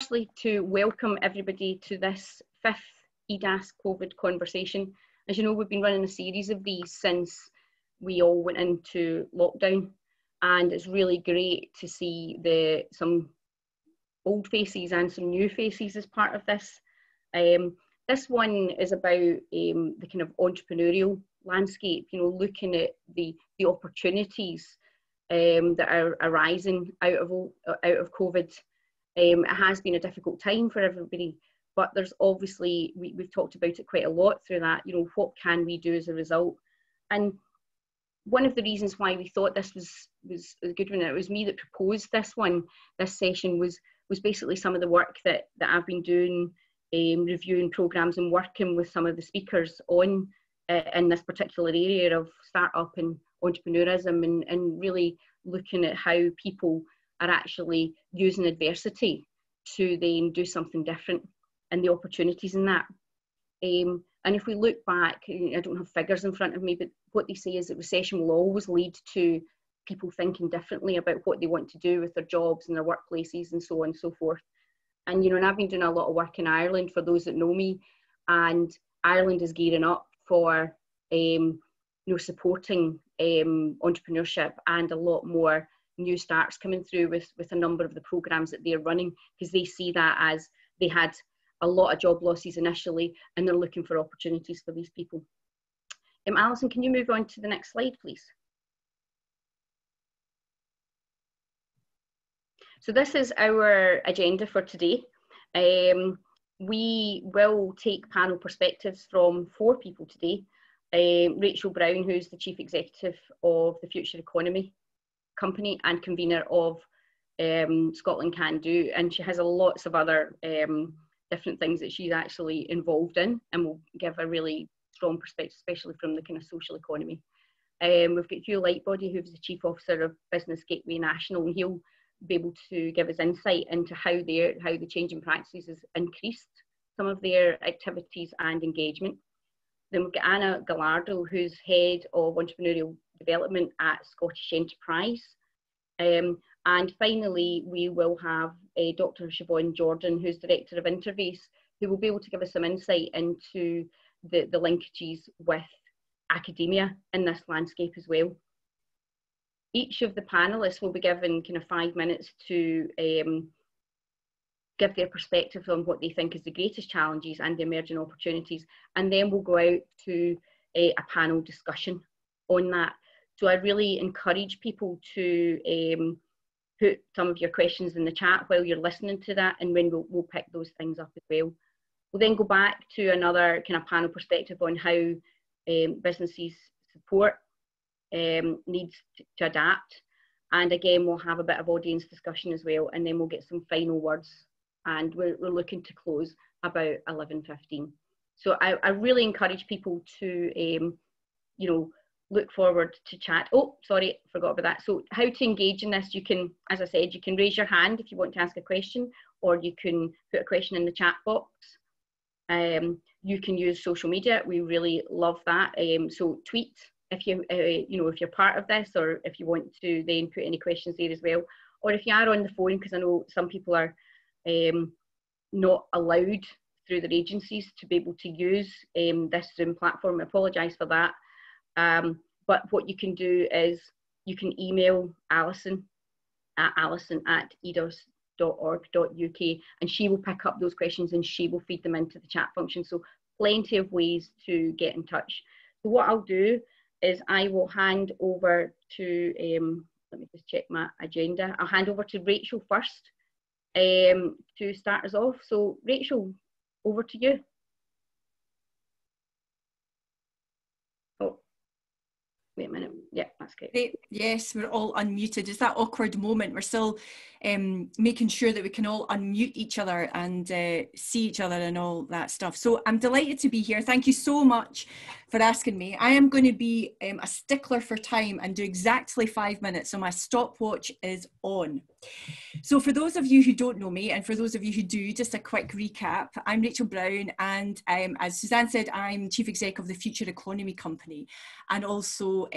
firstly to welcome everybody to this 5th EDAS Covid Conversation. As you know, we've been running a series of these since we all went into lockdown, and it's really great to see some old faces and some new faces as part of this. This one is about the kind of entrepreneurial landscape, you know, looking at the opportunities that are arising out of COVID. It has been a difficult time for everybody, but there's obviously, we've talked about it quite a lot through that, you know, what can we do as a result? And one of the reasons why we thought this was a good one, it was me that proposed this session, was basically some of the work that I've been doing, reviewing programs and working with some of the speakers on in this particular area of startup and entrepreneurism, and really looking at how people are actually using adversity to then do something different and the opportunities in that. And if we look back, I don't have figures in front of me, but what they say is that recession will always lead to people thinking differently about what they want to do with their jobs and their workplaces and so on and so forth. And, you know, and I've been doing a lot of work in Ireland, for those that know me, and Ireland is gearing up for, you know, supporting entrepreneurship, and a lot more new starts coming through with a number of the programs that they're running, because they see that as they had a lot of job losses initially, and they're looking for opportunities for these people. Alison, can you move on to the next slide, please? So this is our agenda for today. We will take panel perspectives from 4 people today. Rachael Brown, who's the Chief Executive of the Future Economy Company and convener of Scotland Can Do, and she has lots of other different things that she's actually involved in, and will give a really strong perspective, especially from the kind of social economy. We've got Hugh Lightbody, who's the Chief Officer of Business Gateway National, and he'll be able to give us insight into how the changing practices has increased some of their activities and engagement. Then we've got Anna Gallardo, who's Head of Entrepreneurial Development at Scottish Enterprise. And finally, we will have Dr. Siobhán Jordan, who's Director of Interface, who will be able to give us some insight into the linkages with academia in this landscape as well. Each of the panellists will be given kind of 5 minutes to give their perspective on what they think is the greatest challenges and the emerging opportunities, and then we'll go out to a panel discussion on that. So I really encourage people to put some of your questions in the chat while you're listening to that, and when we'll pick those things up as well. We'll then go back to another kind of panel perspective on how businesses support needs to adapt, and again we'll have a bit of audience discussion as well, and then we'll get some final words, and we're looking to close about 11:15. So I really encourage people to you know, look forward to chat. Oh, sorry, forgot about that. So how to engage in this: you can, as I said, you can raise your hand if you want to ask a question, or you can put a question in the chat box. You can use social media. We really love that. So tweet if you you know, if you're part of this, or if you want to then put any questions there as well, or if you are on the phone, because I know some people are not allowed through their agencies to be able to use this Zoom platform. I apologise for that. But what you can do is you can email Alison at edas.org.uk, and she will pick up those questions and she will feed them into the chat function. So plenty of ways to get in touch. So what I'll do is I will hand over to, let me just check my agenda. I'll hand over to Rachael first to start us off. So Rachael, over to you. Oh, wait a minute. Yeah, that's great. Yes, we're all unmuted. It's that awkward moment. We're still making sure that we can all unmute each other and see each other and all that stuff. So I'm delighted to be here. Thank you so much for asking me. I am going to be a stickler for time and do exactly 5 minutes, so my stopwatch is on. So for those of you who don't know me, and for those of you who do, just a quick recap. I'm Rachael Brown, and as Suzanne said, I'm Chief Exec of the Future Economy Company, and also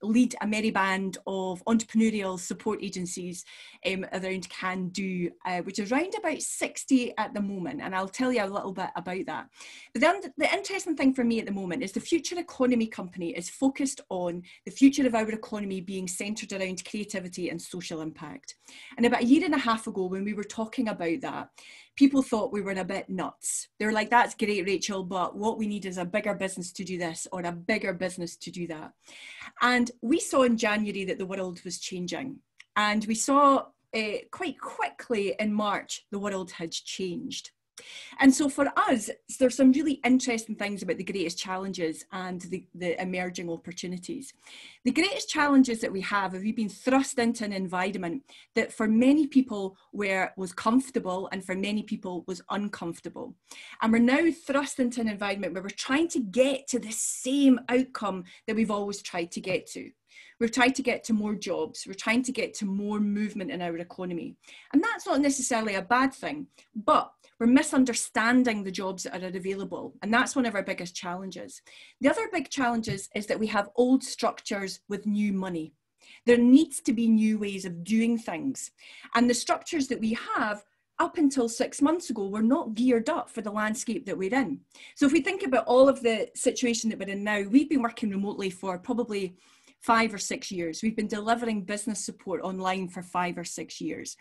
lead a merry band of entrepreneurial support agencies around Can Do, which is around about 60 at the moment, and I'll tell you a little bit about that. But then the interesting thing for me at the moment is the Future Economy Company is focused on the future of our economy being centred around creativity and social impact. And about a year and a half ago, when we were talking about that, people thought we were a bit nuts. They were like, that's great, Rachael, but what we need is a bigger business to do this or a bigger business to do that. And we saw in January that the world was changing. And we saw quite quickly in March, the world had changed. And so for us, there's some really interesting things about the greatest challenges and the emerging opportunities. The greatest challenges that we have we've been thrust into an environment that for many people was comfortable and for many people was uncomfortable. And we're now thrust into an environment where we're trying to get to the same outcome that we've always tried to get to. We're trying to get to more jobs. We're trying to get to more movement in our economy. And that's not necessarily a bad thing, but we're misunderstanding the jobs that are available. And that's one of our biggest challenges. The other big challenges is that we have old structures with new money. There needs to be new ways of doing things. And the structures that we have up until 6 months ago were not geared up for the landscape that we're in. So if we think about all of the situation that we're in now, we've been working remotely for probably 5 or 6 years. We've been delivering business support online for 5 or 6 years.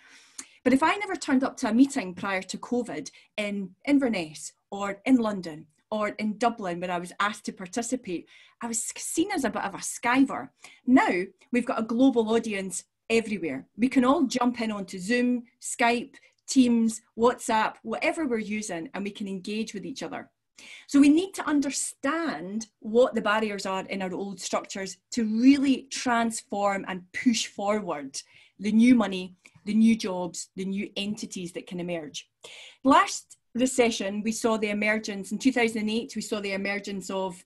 But if I never turned up to a meeting prior to COVID in Inverness or in London or in Dublin where I was asked to participate, I was seen as a bit of a skiver. Now we've got a global audience everywhere. We can all jump in onto Zoom, Skype, Teams, WhatsApp, whatever we're using, and we can engage with each other. So we need to understand what the barriers are in our old structures to really transform and push forward the new money, the new jobs, the new entities that can emerge. Last recession, we saw the emergence, in 2008, we saw the emergence of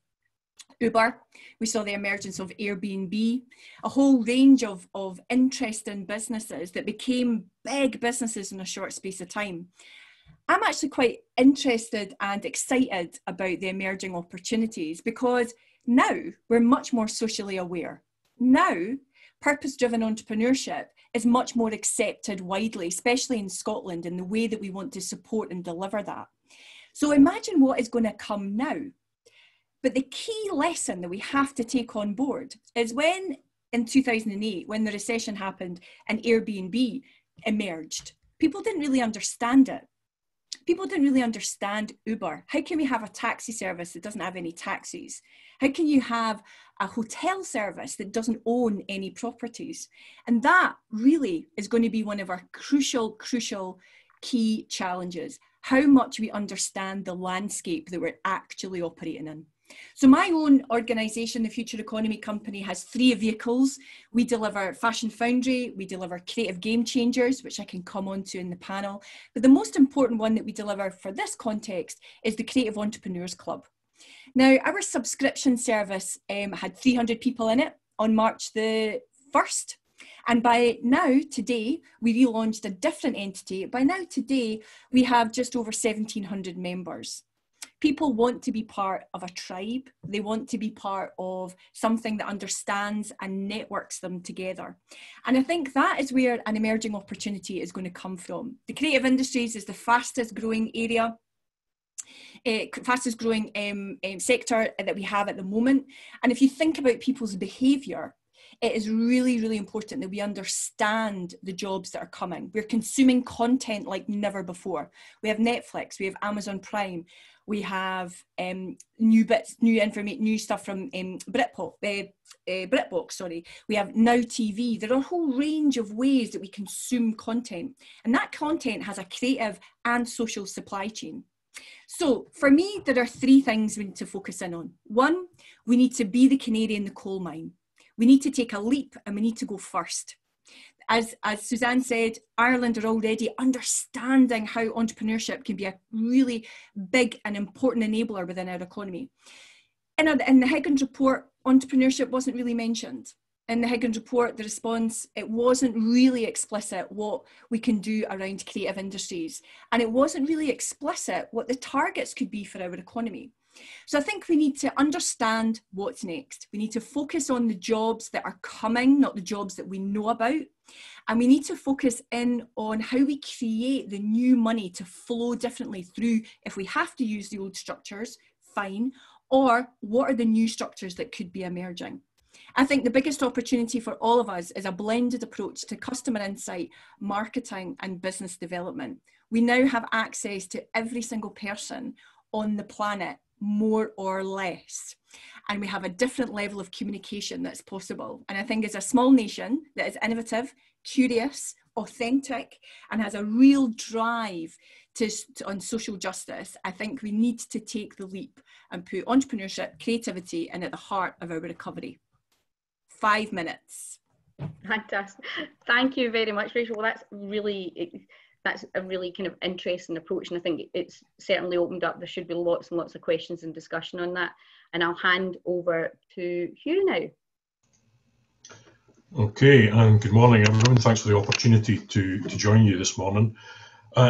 Uber, we saw the emergence of Airbnb, a whole range of interesting businesses that became big businesses in a short space of time. I'm actually quite interested and excited about the emerging opportunities because now we're much more socially aware. Now, purpose-driven entrepreneurship is much more accepted widely, especially in Scotland, in the way that we want to support and deliver that. So imagine what is going to come now. But the key lesson that we have to take on board is when in 2008, when the recession happened and Airbnb emerged, people didn't really understand it. People didn't really understand Uber. How can we have a taxi service that doesn't have any taxis? How can you have a hotel service that doesn't own any properties? And that really is going to be one of our crucial key challenges, how much we understand the landscape that we're actually operating in. So my own organisation, the Future Economy Company, has 3 vehicles. We deliver Fashion Foundry, we deliver Creative Game Changers, which I can come on to in the panel. But the most important one that we deliver for this context is the Creative Entrepreneurs Club. Now, our subscription service had 300 people in it on March the 1st. And by now, today, we relaunched a different entity. By now, today, we have just over 1,700 members. People want to be part of a tribe. They want to be part of something that understands and networks them together. And I think that is where an emerging opportunity is going to come from. The creative industries is the fastest growing area, fastest growing sector that we have at the moment. And if you think about people's behaviour, it is really, really important that we understand the jobs that are coming. We're consuming content like never before. We have Netflix, we have Amazon Prime, we have new stuff from BritBox, sorry. We have Now TV. There are a whole range of ways that we consume content, and that content has a creative and social supply chain. So for me, there are 3 things we need to focus in on. 1, we need to be the canary in the coal mine. We need to take a leap and we need to go first. As Suzanne said, Ireland are already understanding how entrepreneurship can be a really big and important enabler within our economy. In the Higgins report, entrepreneurship wasn't really mentioned. In the Higgins report, the response, it wasn't really explicit what we can do around creative industries. And it wasn't really explicit what the targets could be for our economy. So I think we need to understand what's next. We need to focus on the jobs that are coming, not the jobs that we know about. And we need to focus in on how we create the new money to flow differently through. If we have to use the old structures, fine. Or what are the new structures that could be emerging? I think the biggest opportunity for all of us is a blended approach to customer insight, marketing, and business development. We now have access to every single person on the planet, more or less. And we have a different level of communication that's possible. And I think as a small nation that is innovative, curious, authentic, and has a real drive on social justice, I think we need to take the leap and put entrepreneurship, creativity in at the heart of our recovery. 5 minutes. Fantastic. Thank you very much, Rachel. Well, that's a really kind of interesting approach, and I think it's certainly opened up. There should be lots and lots of questions and discussion on that. And I'll hand over to Hugh now. Okay, and good morning, everyone. Thanks for the opportunity to join you this morning.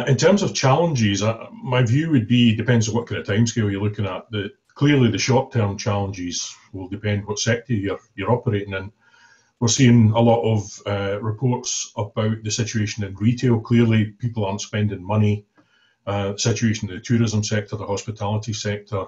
In terms of challenges, my view would be, depends on what kind of timescale you're looking at. Clearly, the short-term challenges will depend what sector you're operating in. We're seeing a lot of reports about the situation in retail. Clearly, people aren't spending money. Situation in the tourism sector, the hospitality sector.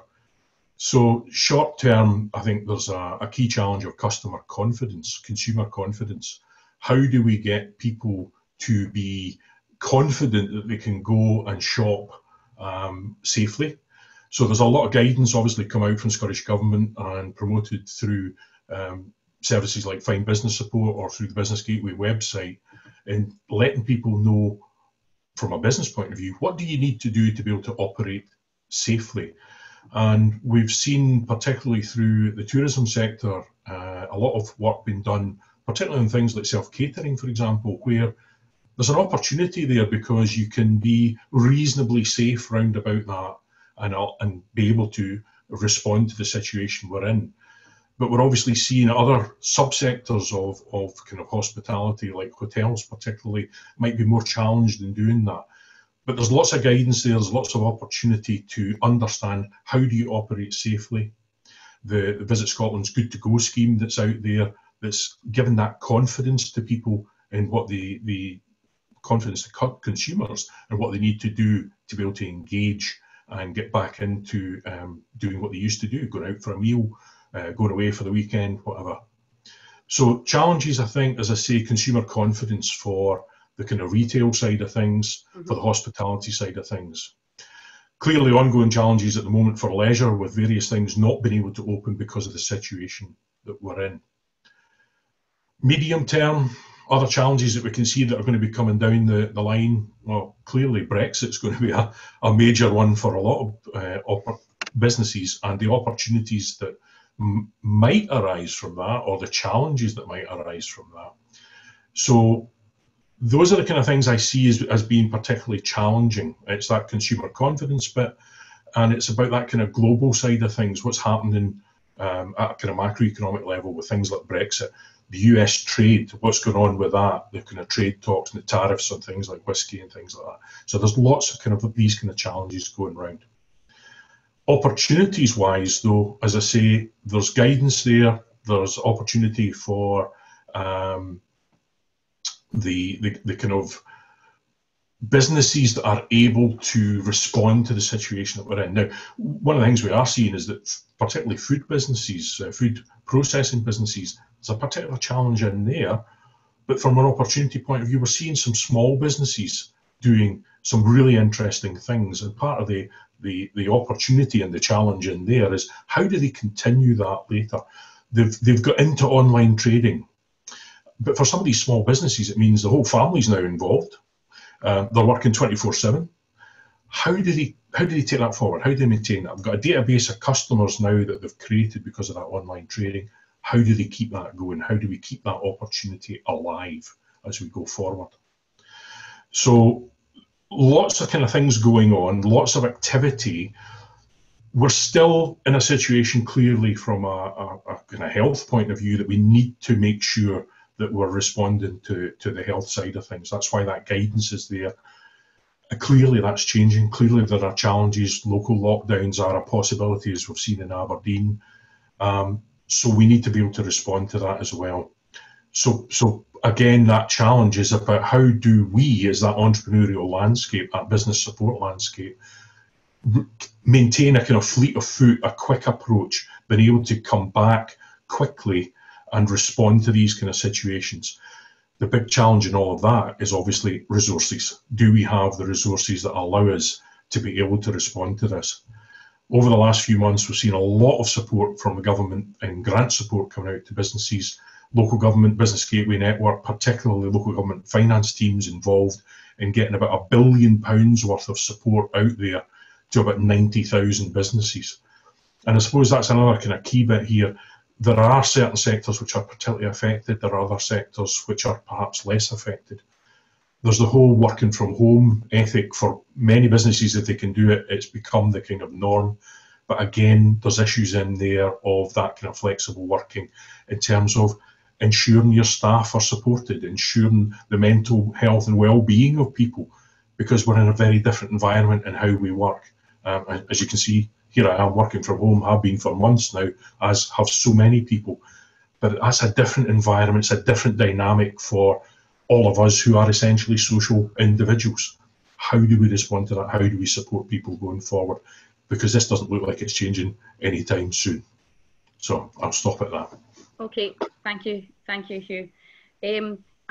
So short-term, I think there's a key challenge of customer confidence, consumer confidence. How do we get people to be confident that they can go and shop safely? So there's a lot of guidance obviously come out from Scottish Government and promoted through services like Find Business Support or through the Business Gateway website, in letting people know from a business point of view, what do you need to do to be able to operate safely? And we've seen, particularly through the tourism sector, a lot of work being done, particularly on things like self-catering, for example, where there's an opportunity there because you can be reasonably safe round about that and be able to respond to the situation we're in. But we're obviously seeing other subsectors of kind of hospitality, like hotels particularly, might be more challenged in doing that. But there's lots of guidance there, there's lots of opportunity to understand how do you operate safely. The Visit Scotland's Good to Go scheme that's out there, that's given that confidence to people in what the confidence to consumers and what they need to do to be able to engage and get back into doing what they used to do, going out for a meal, going away for the weekend, whatever. So challenges, I think, as I say, consumer confidence for the kind of retail side of things, for the hospitality side of things. Clearly ongoing challenges at the moment for leisure, with various things not being able to open because of the situation that we're in. Medium term, other challenges that we can see that are going to be coming down the line, well, clearly Brexit's going to be a major one for a lot of businesses, and the opportunities that might arise from that, or the challenges that might arise from that. So those are the kind of things I see as being particularly challenging. It's that consumer confidence bit, and it's about that kind of global side of things, what's happening at a kind of macroeconomic level with things like Brexit, the US trade, what's going on with that, the kind of trade talks and the tariffs on things like whiskey and things like that. So there's lots of kind of these kind of challenges going around. Opportunities wise though, as I say, there's guidance there, there's opportunity for the kind of businesses that are able to respond to the situation that we're in. Now, one of the things we are seeing is that particularly food businesses, food processing businesses, there's a particular challenge in there, but from an opportunity point of view, we're seeing some small businesses doing some really interesting things, and part of the opportunity and the challenge in there is how do they continue that later? They've got into online trading, but for some of these small businesses, it means the whole family's now involved. They're working 24/7. How do they take that forward? How do they maintain that? They've got a database of customers now that they've created because of that online trading. How do they keep that going? How do we keep that opportunity alive as we go forward? So lots of kind of things going on, lots of activity. we're still in a situation, clearly from a kind of health point of view, that we need to make sure that we're responding to the health side of things. That's why that guidance is there. Clearly that's changing. Clearly there are challenges. Local lockdowns are a possibility, as we've seen in Aberdeen. So we need to be able to respond to that as well. So again, that challenge is about how do we, as that entrepreneurial landscape, that business support landscape, maintain a kind of fleet of foot, a quick approach, being able to come back quickly and respond to these kind of situations. The big challenge in all of that is obviously resources. Do we have the resources that allow us to be able to respond to this? Over the last few months, we've seen a lot of support from the government and grant support coming out to businesses, local government, Business Gateway Network, particularly local government finance teams involved in getting about £1 billion worth of support out there to about 90,000 businesses. And I suppose that's another kind of key bit here. There are certain sectors which are particularly affected. There are other sectors which are perhaps less affected. There's the whole working from home ethic for many businesses. If they can do it, it's become the kind of norm. But again, there's issues in there of that kind of flexible working in terms of ensuring your staff are supported, ensuring the mental health and well-being of people, because we're in a very different environment in how we work. As you can see, here I am working from home, have been for months now, as have so many people. But that's a different environment, it's a different dynamic for all of us who are essentially social individuals. How do we respond to that? How do we support people going forward? Because this doesn't look like it's changing anytime soon. So I'll stop at that. Okay, thank you, Hugh.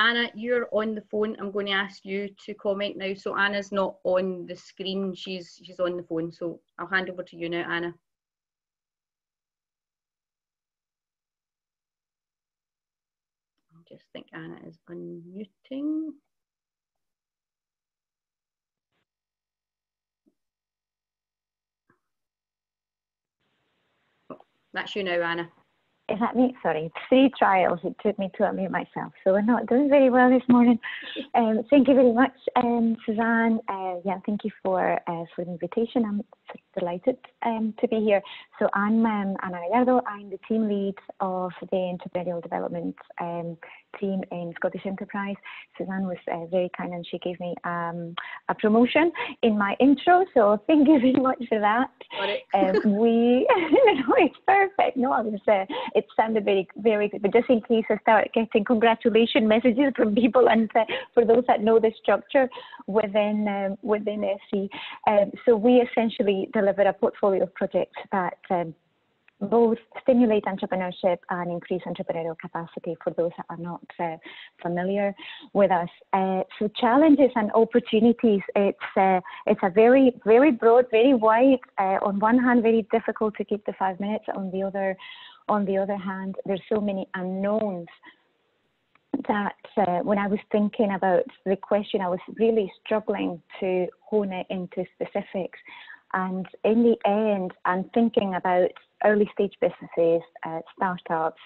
Anna, you're on the phone. I'm going to ask you to comment now. So Anna's not on the screen, she's on the phone. So I'll hand over to you now, Anna. I just think Anna is unmuting. Oh, that's you now, Anna. Is that me? Sorry, 3 trials it took me to unmute myself, so we're not doing very well this morning. Thank you very much, Suzanne. Yeah, thank you for the invitation. I'm delighted to be here. So I'm Anna Gallardo. I'm the team lead of the Entrepreneurial Development team in Scottish Enterprise. Suzanne was very kind and she gave me a promotion in my intro, so thank you very much for that. Got it. It's perfect. No, I was it sounded very, very good, but just in case I start getting congratulation messages from people, and for those that know the structure within SE, so we essentially deliver a portfolio of projects that both stimulate entrepreneurship and increase entrepreneurial capacity for those that are not familiar with us. So challenges and opportunities, it's a very, very broad, very wide, on one hand, very difficult to keep the 5 minutes. On the other hand, there's so many unknowns that when I was thinking about the question, I was really struggling to hone it into specifics. And in the end, I'm thinking about early stage businesses, startups,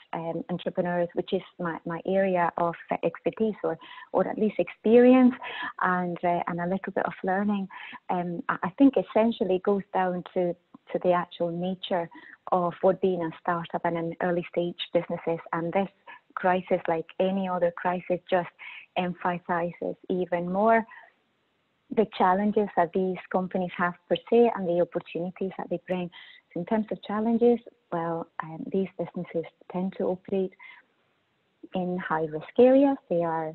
entrepreneurs, which is my area of expertise or at least experience, and a little bit of learning. I think essentially it goes down to the actual nature of what being a startup and an early stage businesses. And this crisis, like any other crisis, just emphasizes even more the challenges that these companies have per se and the opportunities that they bring. So in terms of challenges, well, these businesses tend to operate in high risk areas. They are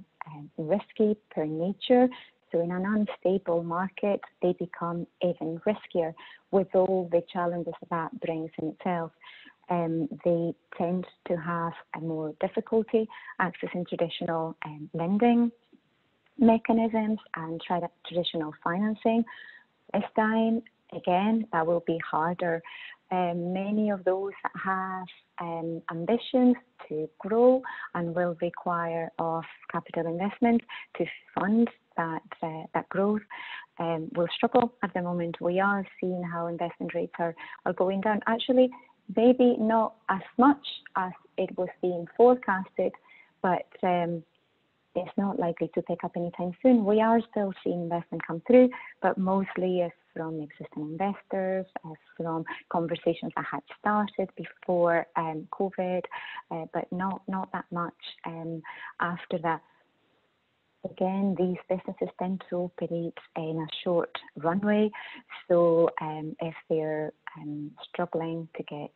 risky per nature. So in an unstable market, they become even riskier with all the challenges that brings in itself. They tend to have a more difficulty accessing traditional lending mechanisms and traditional financing. This time, again, that will be harder. Many of those that have ambitions to grow and will require of capital investment to fund that growth will struggle at the moment. We are seeing how investment rates are going down. Actually, maybe not as much as it was being forecasted, but it's not likely to pick up anytime soon. We are still seeing investment come through, but mostly it's from existing investors, from conversations that had started before COVID, but not that much after that. Again, these businesses tend to operate in a short runway, so if they're struggling to get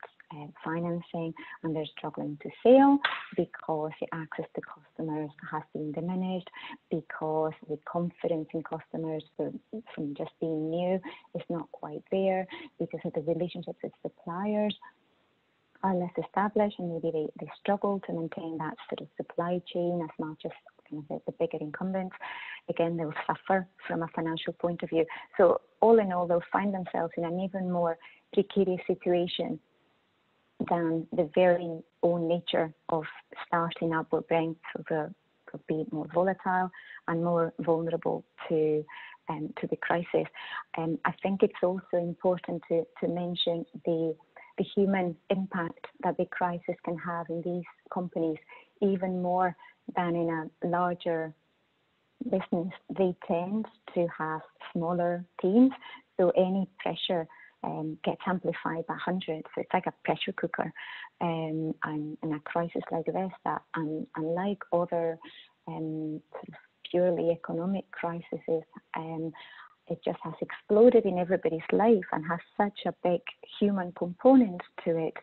financing and they're struggling to sell because the access to customers has been diminished, because the confidence in customers from just being new is not quite there, because of the relationships with suppliers are less established, and maybe they struggle to maintain that sort of supply chain as much as kind of the bigger incumbents. Again, they'll suffer from a financial point of view. So all in all, they'll find themselves in an even more precarious situation than the very own nature of starting up will bring. So they'll be more volatile and more vulnerable to the crisis. I think it's also important to mention the human impact that the crisis can have in these companies, even more than in a larger business. They tend to have smaller teams, so any pressure gets amplified by hundreds. So it's like a pressure cooker. And in a crisis like this, that unlike other sort of purely economic crises, it just has exploded in everybody's life and has such a big human component to it.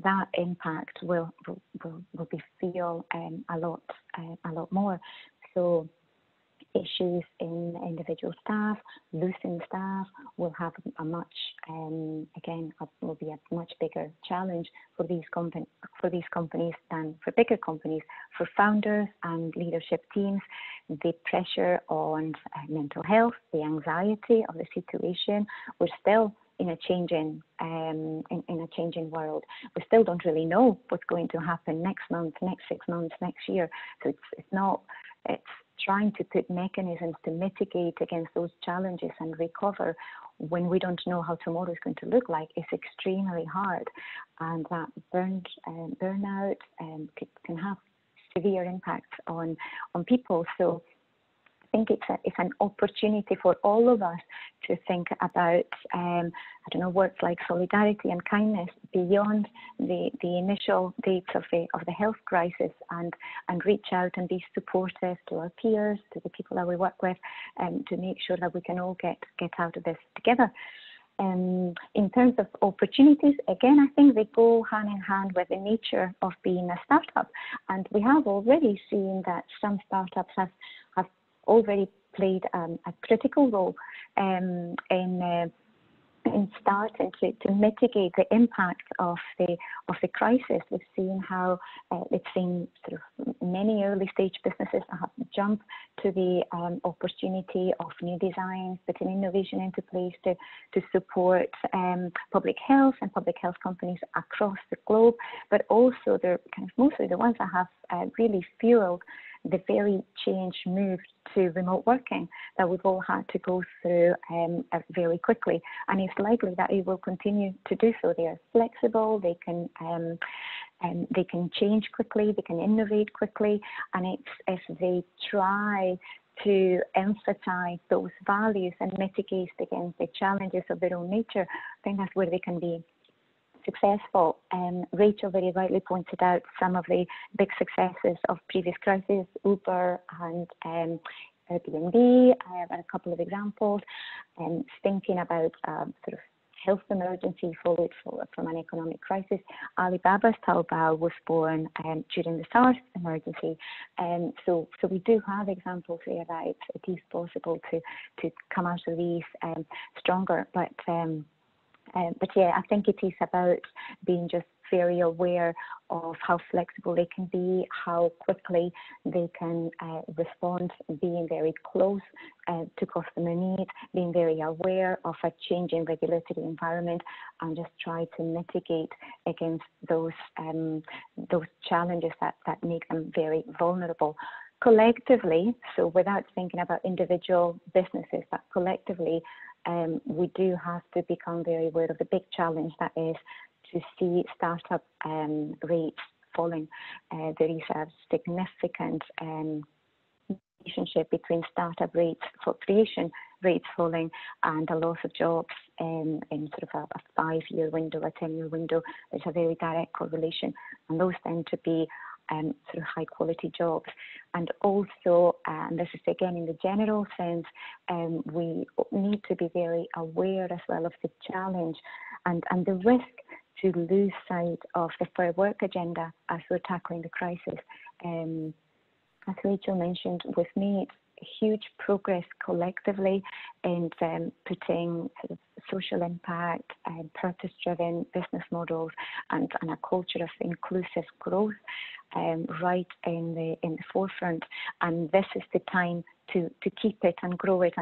That impact will be feel a lot more. So issues in individual staff, losing staff will have a much will be a much bigger challenge for these companies than for bigger companies. For founders and leadership teams, the pressure on mental health, the anxiety of the situation, we're still in a changing world. We still don't really know what's going to happen next month, next 6 months, next year. So it's trying to put mechanisms to mitigate against those challenges and recover when we don't know how tomorrow is going to look like is extremely hard, and that burnout can have severe impacts on people. So I think it's an opportunity for all of us to think about words like solidarity and kindness beyond the initial dates of the health crisis, and reach out and be supportive to our peers, to the people that we work with, to make sure that we can all get out of this together. In terms of opportunities, again, I think they go hand in hand with the nature of being a startup, and we have already seen that some startups have already played a critical role in starting to mitigate the impact of the crisis. We've seen how sort of many early stage businesses have jumped to the opportunity of new designs, putting innovation into place to support public health and public health companies across the globe. But also they're kind of mostly the ones that have really fueled the very change move to remote working that we've all had to go through very quickly, and it's likely that it will continue to do so. They are flexible, they can change quickly, they can innovate quickly, and it's if they try to emphasize those values and mitigate against the challenges of their own nature, I think that's where they can be successful. Rachael very rightly pointed out some of the big successes of previous crises, Uber and Airbnb, and a couple of examples. Thinking about sort of health emergency followed from an economic crisis. Alibaba's Taobao was born during the SARS emergency, so we do have examples here that it is possible to come out of these stronger. But yeah, I think it is about being just very aware of how flexible they can be, how quickly they can respond, being very close to customer needs, being very aware of a changing regulatory environment, and just try to mitigate against those challenges that make them very vulnerable. Collectively, so without thinking about individual businesses, but collectively, we do have to become very aware of the big challenge that is to see startup rates falling. There is a significant relationship between startup rates for creation rates falling and a loss of jobs in sort of a 5-year window, a 10-year window. There's a very direct correlation, and those tend to be sort of high quality jobs. And also, and this is again in the general sense, we need to be very aware as well of the challenge and the risk to lose sight of the fair work agenda as we're tackling the crisis. As Rachael mentioned, with me, it's huge progress collectively in putting sort of social impact and purpose-driven business models and a culture of inclusive growth right in the forefront. And this is the time to keep it and grow it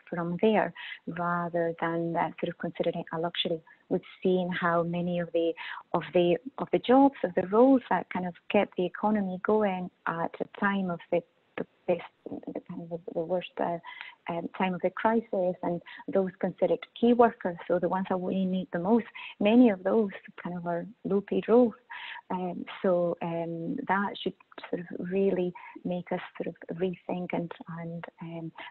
from there, rather than sort of considering it a luxury. We've seen how many of the jobs, of the roles that kind of kept the economy going at a time of the worst time of the crisis, and those considered key workers, so the ones that we need the most, many of those kind of are low-paid roles. So that should sort of really make us sort of rethink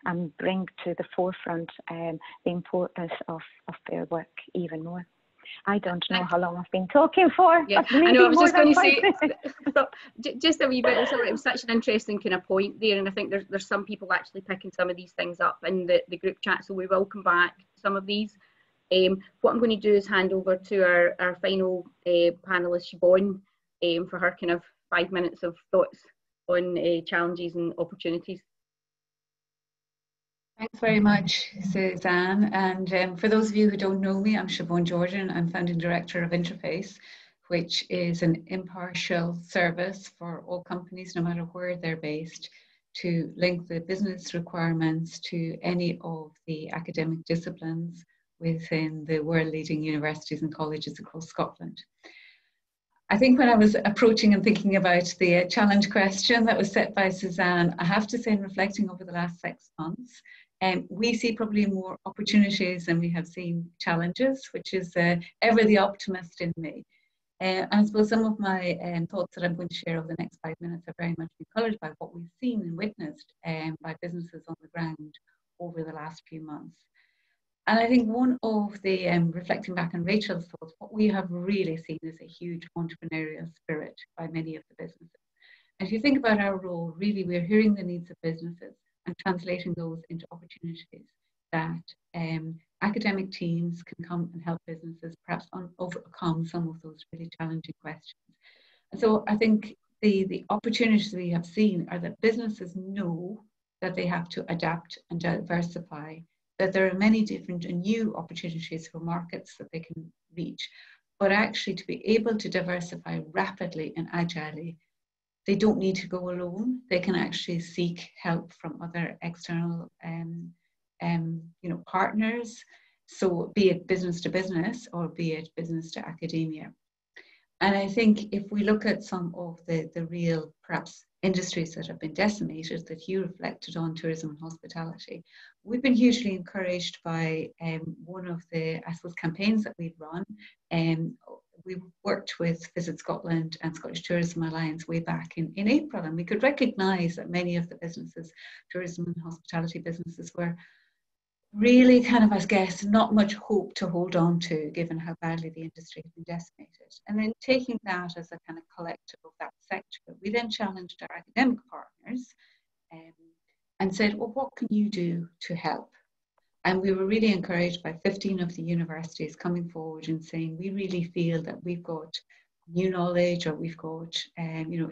and bring to the forefront the importance of fair work even more. I don't know how long I've been talking for. Yeah, I know. I was just going to say, just a wee bit. It was such an interesting kind of point there, and I think there's some people actually picking some of these things up in the group chat. So we will come back to some of these. What I'm going to do is hand over to our final panelist, Siobhán, for her kind of 5 minutes of thoughts on challenges and opportunities. Thanks very much, Suzanne. And for those of you who don't know me, I'm Siobhán Jordan. I'm founding director of Interface, which is an impartial service for all companies, no matter where they're based, to link the business requirements to any of the academic disciplines within the world-leading universities and colleges across Scotland. I think when I was approaching and thinking about the challenge question that was set by Suzanne, I have to say, in reflecting over the last 6 months, we see probably more opportunities than we have seen challenges, which is ever the optimist in me. I suppose some of my thoughts that I'm going to share over the next 5 minutes are very much colored by what we've seen and witnessed by businesses on the ground over the last few months. And I think one of the, reflecting back on Rachael's thoughts, what we have really seen is a huge entrepreneurial spirit by many of the businesses. And if you think about our role, really we're hearing the needs of businesses and translating those into opportunities that academic teams can come and help businesses perhaps overcome some of those really challenging questions. And so I think the opportunities we have seen are that businesses know that they have to adapt and diversify, that there are many different and new opportunities for markets that they can reach, but actually to be able to diversify rapidly and agilely, they don't need to go alone. They can actually seek help from other external partners. So be it business to business or be it business to academia. And I think if we look at some of the real perhaps industries that have been decimated that Hugh reflected on, tourism and hospitality, we've been hugely encouraged by one of the, I suppose, campaigns that we've run. We worked with Visit Scotland and Scottish Tourism Alliance way back in April, and we could recognise that many of the businesses, tourism and hospitality businesses, were really kind of, I guess, not much hope to hold on to given how badly the industry had been decimated. And then taking that as a kind of collective of that sector, we then challenged our academic partners and said, well, what can you do to help? And we were really encouraged by 15 of the universities coming forward and saying, we really feel that we've got new knowledge, or we've got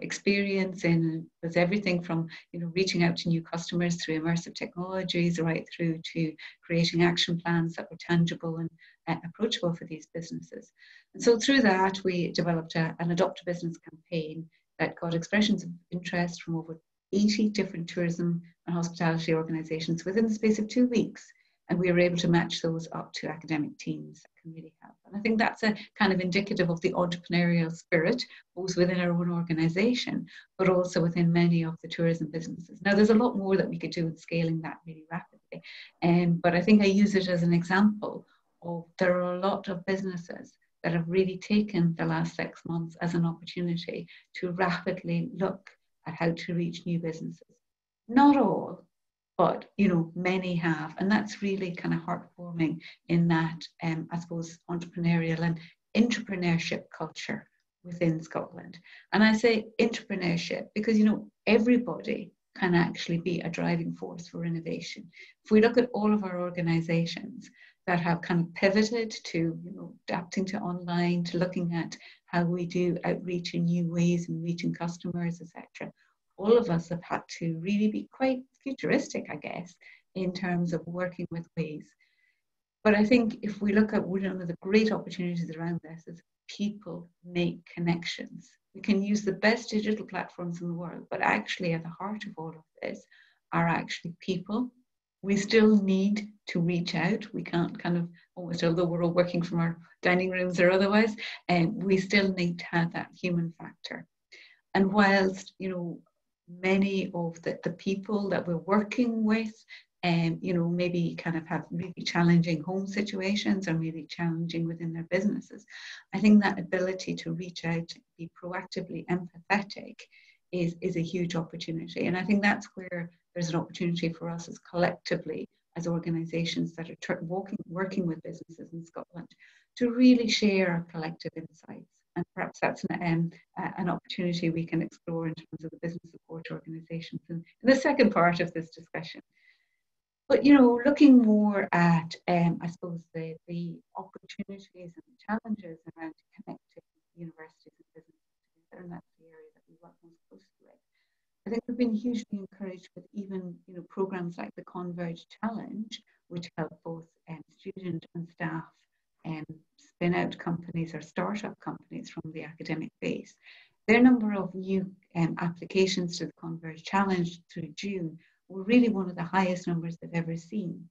experience in with everything from reaching out to new customers through immersive technologies right through to creating action plans that were tangible and approachable for these businesses. And so through that we developed an Adopt a Business campaign that got expressions of interest from over 80 different tourism and hospitality organizations within the space of 2 weeks. And we were able to match those up to academic teams that can really help. And I think that's a kind of indicative of the entrepreneurial spirit, both within our own organisation, but also within many of the tourism businesses. Now, there's a lot more that we could do in scaling that really rapidly. But I think I use it as an example of there are a lot of businesses that have really taken the last 6 months as an opportunity to rapidly look at how to reach new businesses. Not all, but many have, and that's really kind of heartwarming in that I suppose entrepreneurial and entrepreneurship culture within Scotland. And I say entrepreneurship because everybody can actually be a driving force for innovation. If we look at all of our organizations that have kind of pivoted to adapting to online, to looking at how we do outreach in new ways and reaching customers, etc., all of us have had to really be quite futuristic, I guess, in terms of working with ways. But I think if we look at one of the great opportunities around this is people make connections. We can use the best digital platforms in the world, but actually at the heart of all of this are actually people. We still need to reach out. We can't kind of, almost although we're all working from our dining rooms or otherwise, we still need to have that human factor. And whilst, many of the people that we're working with, maybe kind of have really challenging home situations or really challenging within their businesses, I think that ability to reach out, be proactively empathetic is a huge opportunity. And I think that's where there's an opportunity for us as collectively, as organisations that are working with businesses in Scotland, to really share our collective insights. And perhaps that's an opportunity we can explore in terms of the business support organisations in the second part of this discussion. But, looking more at, I suppose, the opportunities and the challenges around connecting universities and businesses together, and that's the area that we work most closely with. I think we've been hugely encouraged with even, programmes like the Converge Challenge, which help both student and staff spin out companies or start-up companies from the academic base. Their number of new applications to the Converge Challenge through June were really one of the highest numbers they've ever seen.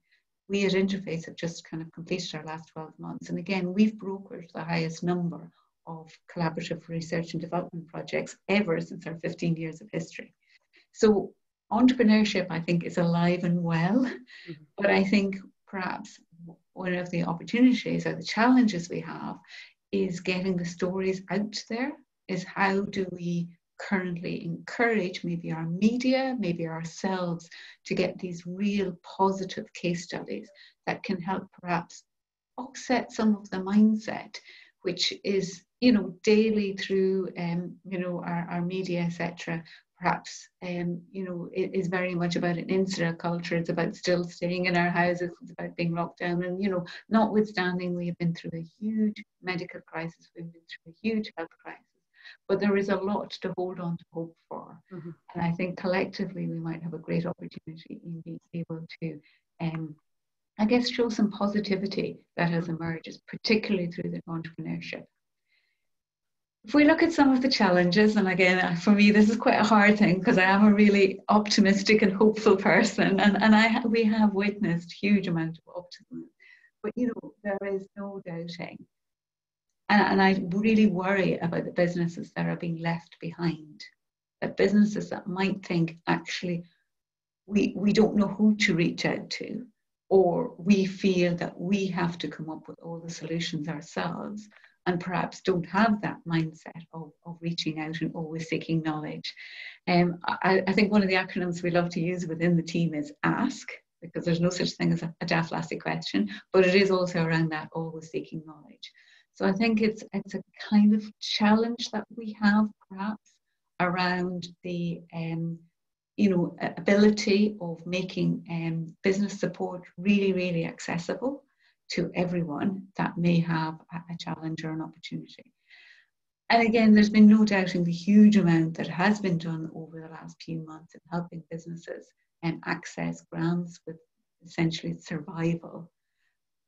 We at Interface have just kind of completed our last 12 months. And again, we've brokered the highest number of collaborative research and development projects ever since our 15 years of history. So entrepreneurship, I think, is alive and well. Mm-hmm. But I think perhaps one of the opportunities or the challenges we have is getting the stories out there, is how do we currently encourage maybe our media, maybe ourselves, to get these real positive case studies that can help perhaps offset some of the mindset, which is, daily through, our media, etc. Perhaps, it is very much about an insular culture. It's about still staying in our houses. It's about being locked down. And, notwithstanding, we have been through a huge medical crisis. We've been through a huge health crisis. But there is a lot to hold on to hope for. Mm-hmm. And I think collectively we might have a great opportunity in being able to, I guess, show some positivity that has emerged, particularly through the entrepreneurship. If we look at some of the challenges, and again, for me, this is quite a hard thing because I am a really optimistic and hopeful person, and we have witnessed huge amount of optimism. But, there is no doubting. And I really worry about the businesses that are being left behind, that businesses that might think, actually, we don't know who to reach out to, or we feel that we have to come up with all the solutions ourselves, and perhaps don't have that mindset of reaching out and always seeking knowledge. I think one of the acronyms we love to use within the team is ASK, because there's no such thing as a daft lassie question, but it is also around that always seeking knowledge. So I think it's a kind of challenge that we have perhaps around the ability of making business support really, really accessible to everyone that may have a challenge or an opportunity. And again, there's been no doubting the huge amount that has been done over the last few months in helping businesses access grants with essentially survival.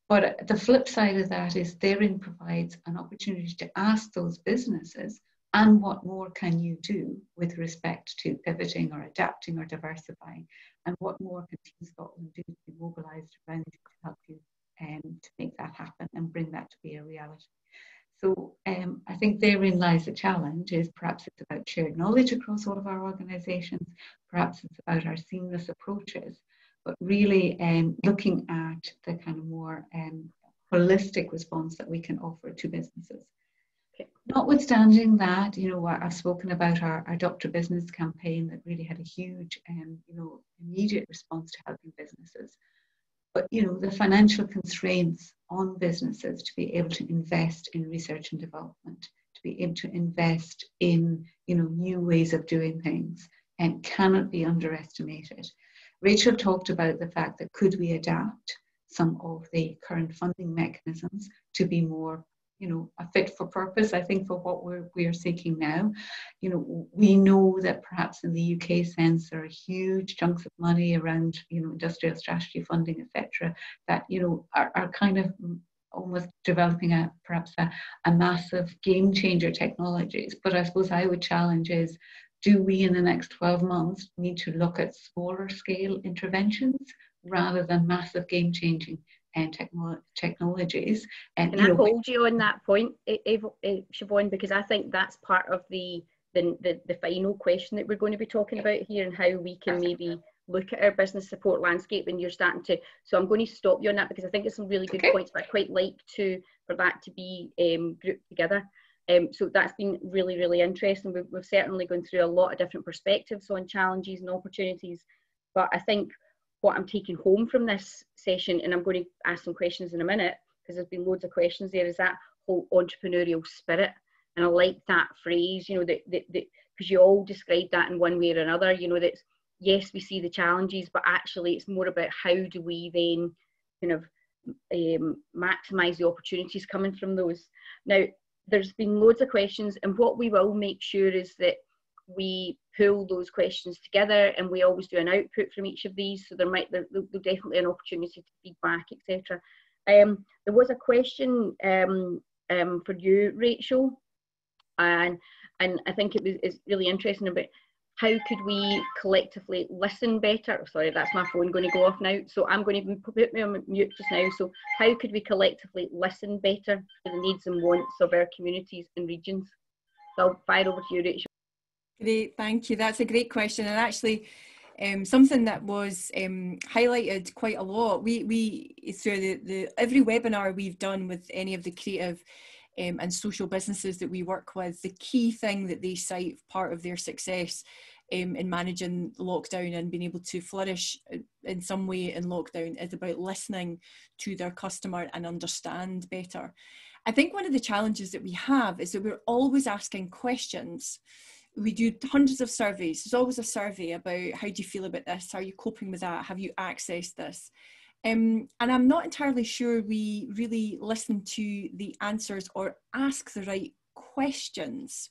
But the flip side of that is therein provides an opportunity to ask those businesses, and what more can you do with respect to pivoting or adapting or diversifying? And what more can Team Scotland do to be mobilised around you to help you to make that happen and bring that to be a reality? So I think therein lies the challenge, is perhaps it's about shared knowledge across all of our organisations, perhaps it's about our seamless approaches, but really looking at the kind of more holistic response that we can offer to businesses. Okay. Notwithstanding that, you know, I've spoken about our Doctor Business campaign that really had a huge, you know, immediate response to helping businesses. But, you know, the financial constraints on businesses to be able to invest in research and development, to be able to invest in, you know, new ways of doing things, and cannot be underestimated. Rachael talked about the fact that could we adapt some of the current funding mechanisms to be more, you know, a fit for purpose, I think, for what we're seeking now. You know, we know that perhaps in the UK sense, there are huge chunks of money around, you know, industrial strategy funding, etc., that, you know, are kind of almost developing perhaps a massive game changer technologies. But I suppose I would challenge is, do we in the next 12 months need to look at smaller scale interventions rather than massive game changing and technologies? And can I hold you on that point, Siobhán, because I think that's part of the final question that we're going to be talking about here, and how we can maybe look at our business support landscape. And you're starting to, so I'm going to stop you on that, because I think it's some really good points, but I quite like for that to be grouped together. So that's been really, really interesting. We've certainly gone through a lot of different perspectives on challenges and opportunities, but I think what I'm taking home from this session, and I'm going to ask some questions in a minute, because there's been loads of questions there, is that whole entrepreneurial spirit. And I like that phrase, you know, that because you all described that in one way or another, you know, that yes, we see the challenges, but actually it's more about how do we then kind of maximise the opportunities coming from those. Now, there's been loads of questions, and what we will make sure is that we pull those questions together, and we always do an output from each of these, so there'll definitely an opportunity to feedback, etc. There was a question for you, Rachael, and I think it's really interesting about how could we collectively listen better. Oh, sorry, that's my phone going to go off now, so I'm going to put me on mute just now. So how could we collectively listen better to the needs and wants of our communities and regions? So I'll fire over to you, Rachael. Great, thank you. That's a great question, and actually something that was highlighted quite a lot. We through every webinar we've done with any of the creative and social businesses that we work with, the key thing that they cite part of their success in managing lockdown and being able to flourish in some way in lockdown is about listening to their customer and understand better. I think one of the challenges that we have is that we're always asking questions. We do hundreds of surveys. There's always a survey about how do you feel about this? How are you coping with that? Have you accessed this? And I'm not entirely sure we really listen to the answers or ask the right questions.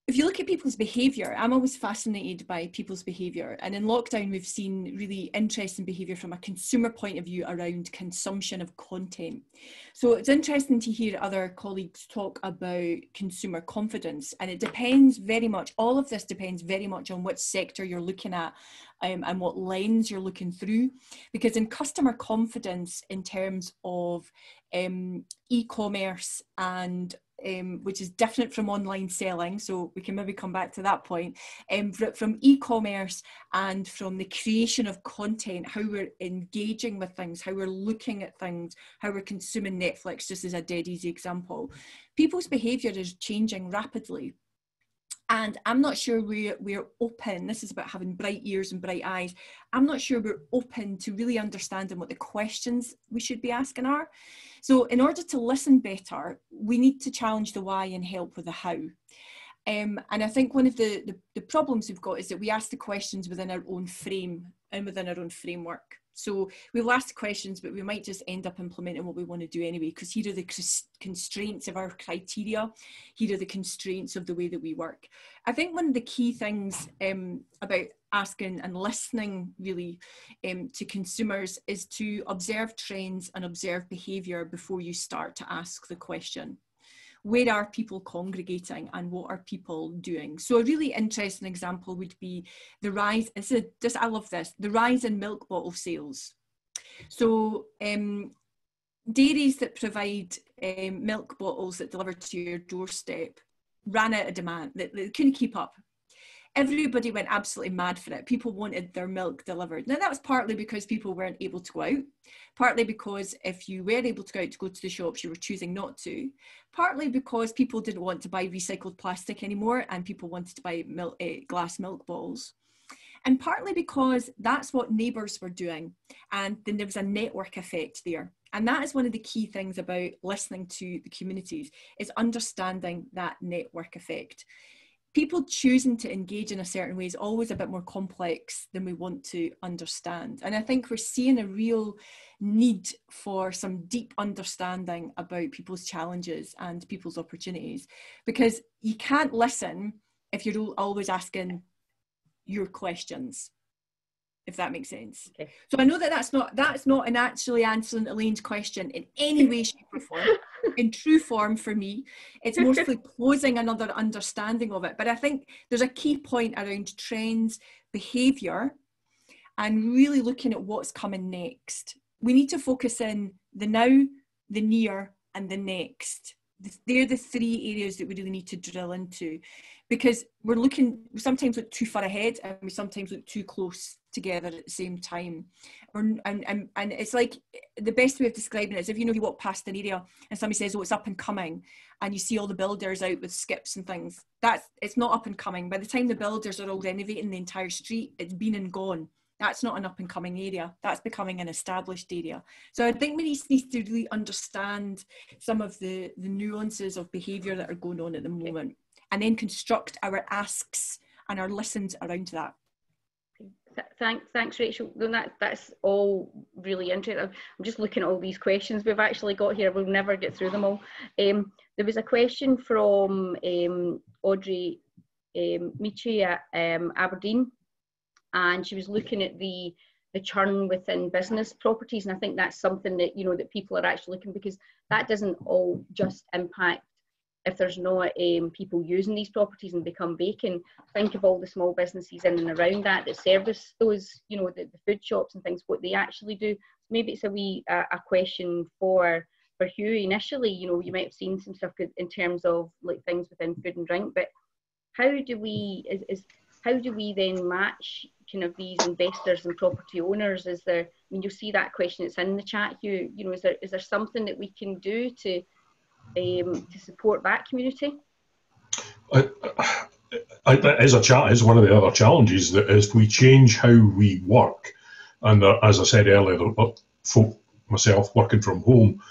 If you look at people's behaviour, I'm always fascinated by people's behaviour. And in lockdown, we've seen really interesting behaviour from a consumer point of view around consumption of content. So it's interesting to hear other colleagues talk about consumer confidence. And it depends very much, all of this depends very much on which sector you're looking at and what lens you're looking through. Because in customer confidence, in terms of e-commerce and which is different from online selling, so we can maybe come back to that point, from e-commerce and from the creation of content, how we're engaging with things, how we're looking at things, how we're consuming Netflix, just as a dead easy example. People's behaviour is changing rapidly. And I'm not sure we're open, this is about having bright ears and bright eyes, I'm not sure we're open to really understanding what the questions we should be asking are. So in order to listen better, we need to challenge the why and help with the how. And I think one of the problems we've got is that we ask the questions within our own frame and within our own framework. So we'll ask questions, but we might just end up implementing what we want to do anyway, because here are the constraints of our criteria. Here are the constraints of the way that we work. I think one of the key things about asking and listening really to consumers is to observe trends and observe behaviour before you start to ask the question. Where are people congregating and what are people doing? So a really interesting example would be the rise, I love this, the rise in milk bottle sales. So dairies that provide milk bottles that deliver to your doorstep ran out of demand, they couldn't keep up. everybody went absolutely mad for it. People wanted their milk delivered. Now that was partly because people weren't able to go out, partly because if you were able to go out to go to the shops, you were choosing not to, partly because people didn't want to buy recycled plastic anymore and people wanted to buy glass milk bottles. And partly because that's what neighbours were doing. And then there was a network effect there. And that is one of the key things about listening to the communities, is understanding that network effect. People choosing to engage in a certain way is always a bit more complex than we want to understand. And I think we're seeing a real need for some deep understanding about people's challenges and people's opportunities, because you can't listen if you're always asking your questions, if that makes sense. Okay. So I know that that's not an actually answering Elaine's question in any way, shape or form. In true form for me, it's mostly posing another understanding of it. But I think there's a key point around trends, behaviour, and really looking at what's coming next. We need to focus in the now, the near, and the next. They're the three areas that we really need to drill into, because we sometimes look too far ahead and we sometimes look too close together at the same time. And it's like, the best way of describing it is if you walk past an area and somebody says, oh, it's up and coming, and you see all the builders out with skips and things, it's not up and coming. By the time the builders are all renovating the entire street, it's been and gone. That's not an up and coming area. That's becoming an established area. So I think we need to really understand some of the nuances of behaviour that are going on at the moment, and then construct our asks and our listens around that. Thanks, Rachel. That's all really interesting. I'm just looking at all these questions we've actually got here. We'll never get through them all. There was a question from Audrey Michi at Aberdeen, and she was looking at the churn within business properties, and I think that's something that that people are actually looking, because that doesn't all just impact if there's not people using these properties and become vacant. Think of all the small businesses in and around that service those, the food shops and things, what they actually do. Maybe it's a question for Hugh initially. You might have seen some stuff in terms of like things within food and drink, but how do we then match kind of these investors and property owners? Is there, you'll see that question, it's in the chat, Hugh, is there something that we can do to support that community? Is one of the other challenges, that if we change how we work, and as I said earlier, folk, myself working from home,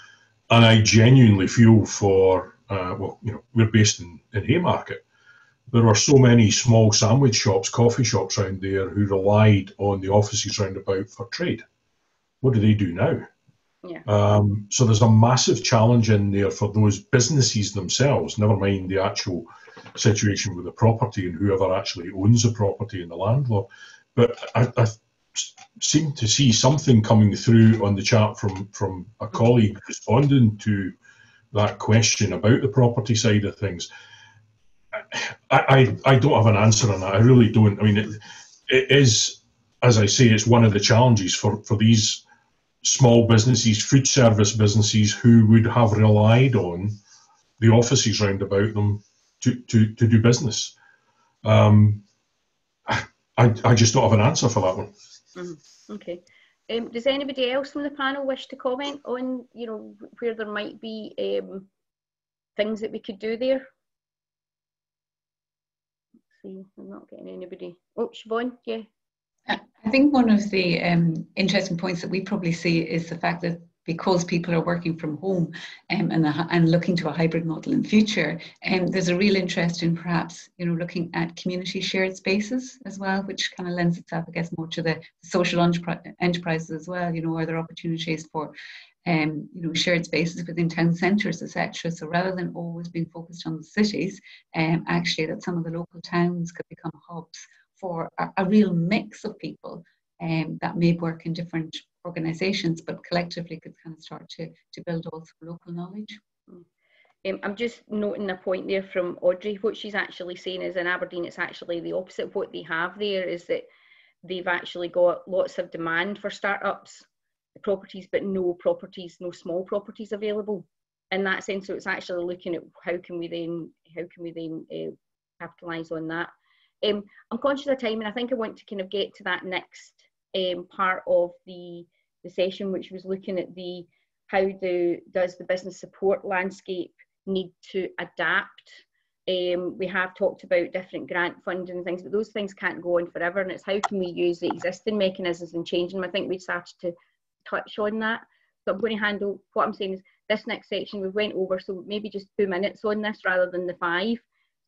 and I genuinely feel for, we're based in Haymarket. There are so many small sandwich shops, coffee shops around there who relied on the offices round about for trade. What do they do now? Yeah. So there's a massive challenge in there for those businesses themselves, never mind the actual situation with the property and whoever actually owns the property and the landlord. But I seem to see something coming through on the chat from a colleague responding to that question about the property side of things. I don't have an answer on that. I really don't. I mean, it is, as I say, it's one of the challenges for these small businesses, food service businesses, who would have relied on the offices round about them to do business. I just don't have an answer for that one. Mm-hmm. Okay. Does anybody else from the panel wish to comment on, where there might be things that we could do there? Let's see, I'm not getting anybody. Oh, Siobhán, yeah. I think one of the interesting points that we probably see is the fact that because people are working from home and looking to a hybrid model in future, there's a real interest in perhaps looking at community shared spaces as well, which kind of lends itself, I guess, more to the social enterprises as well. Are there opportunities for shared spaces within town centres, etc. So rather than always being focused on the cities, actually that some of the local towns could become hubs for a real mix of people that may work in different organisations, but collectively could kind of start to build also local knowledge. I'm just noting a point there from Audrey. What she's actually saying is in Aberdeen, it's actually the opposite. What they have there is that they've actually got lots of demand for startups properties, but no small properties available in that sense. So it's actually looking at how can we then capitalise on that. I'm conscious of time, and I think I want to kind of get to that next part of the session, which was looking at how does the business support landscape need to adapt. We have talked about different grant funding and things, but those things can't go on forever, and it's how can we use the existing mechanisms and change them. I think we started to touch on that. So I'm going to handle, what I'm saying is this next section we went over, so maybe just 2 minutes on this rather than the 5.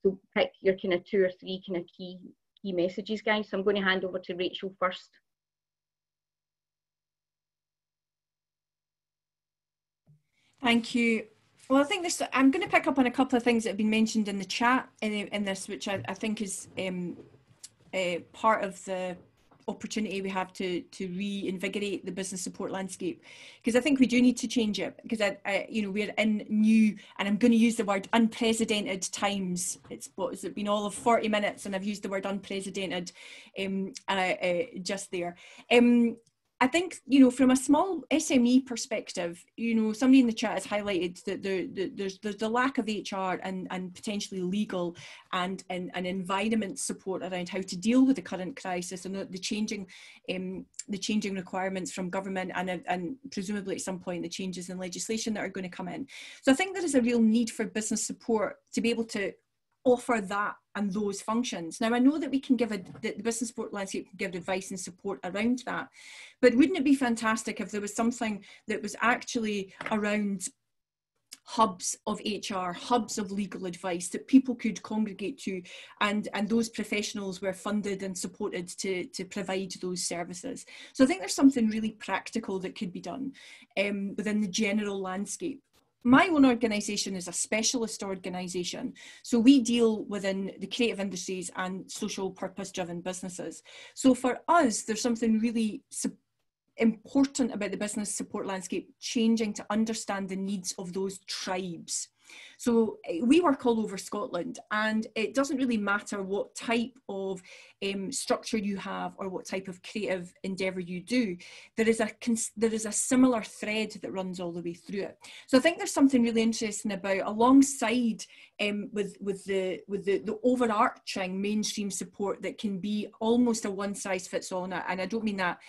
So pick your kind of 2 or 3 kind of key messages, guys. So I'm going to hand over to Rachael first. Thank you. Well, I think I'm going to pick up on a couple of things that have been mentioned in the chat in this, which I think is part of the opportunity we have to reinvigorate the business support landscape, because I think we do need to change it, because we're in new, and I'm going to use the word unprecedented times. It's what has it been, all of 40 minutes, and I've used the word unprecedented just there. I think, from a small SME perspective, somebody in the chat has highlighted that there's the lack of HR and potentially legal and environment support around how to deal with the current crisis and the changing requirements from government and presumably at some point the changes in legislation that are going to come in. So I think there is a real need for business support to be able to offer that and those functions. Now, I know that we can give the business support landscape can give advice and support around that, but wouldn't it be fantastic if there was something that was actually around hubs of HR, hubs of legal advice that people could congregate to, and those professionals were funded and supported to provide those services. So I think there's something really practical that could be done within the general landscape. My own organisation is a specialist organisation, so we deal within the creative industries and social purpose driven businesses. So for us, there's something really important about the business support landscape changing to understand the needs of those tribes. So we work all over Scotland, and it doesn't really matter what type of structure you have or what type of creative endeavour you do. There is a similar thread that runs all the way through it. So I think there's something really interesting about, alongside with the overarching mainstream support that can be almost a one size fits all, and I don't mean that.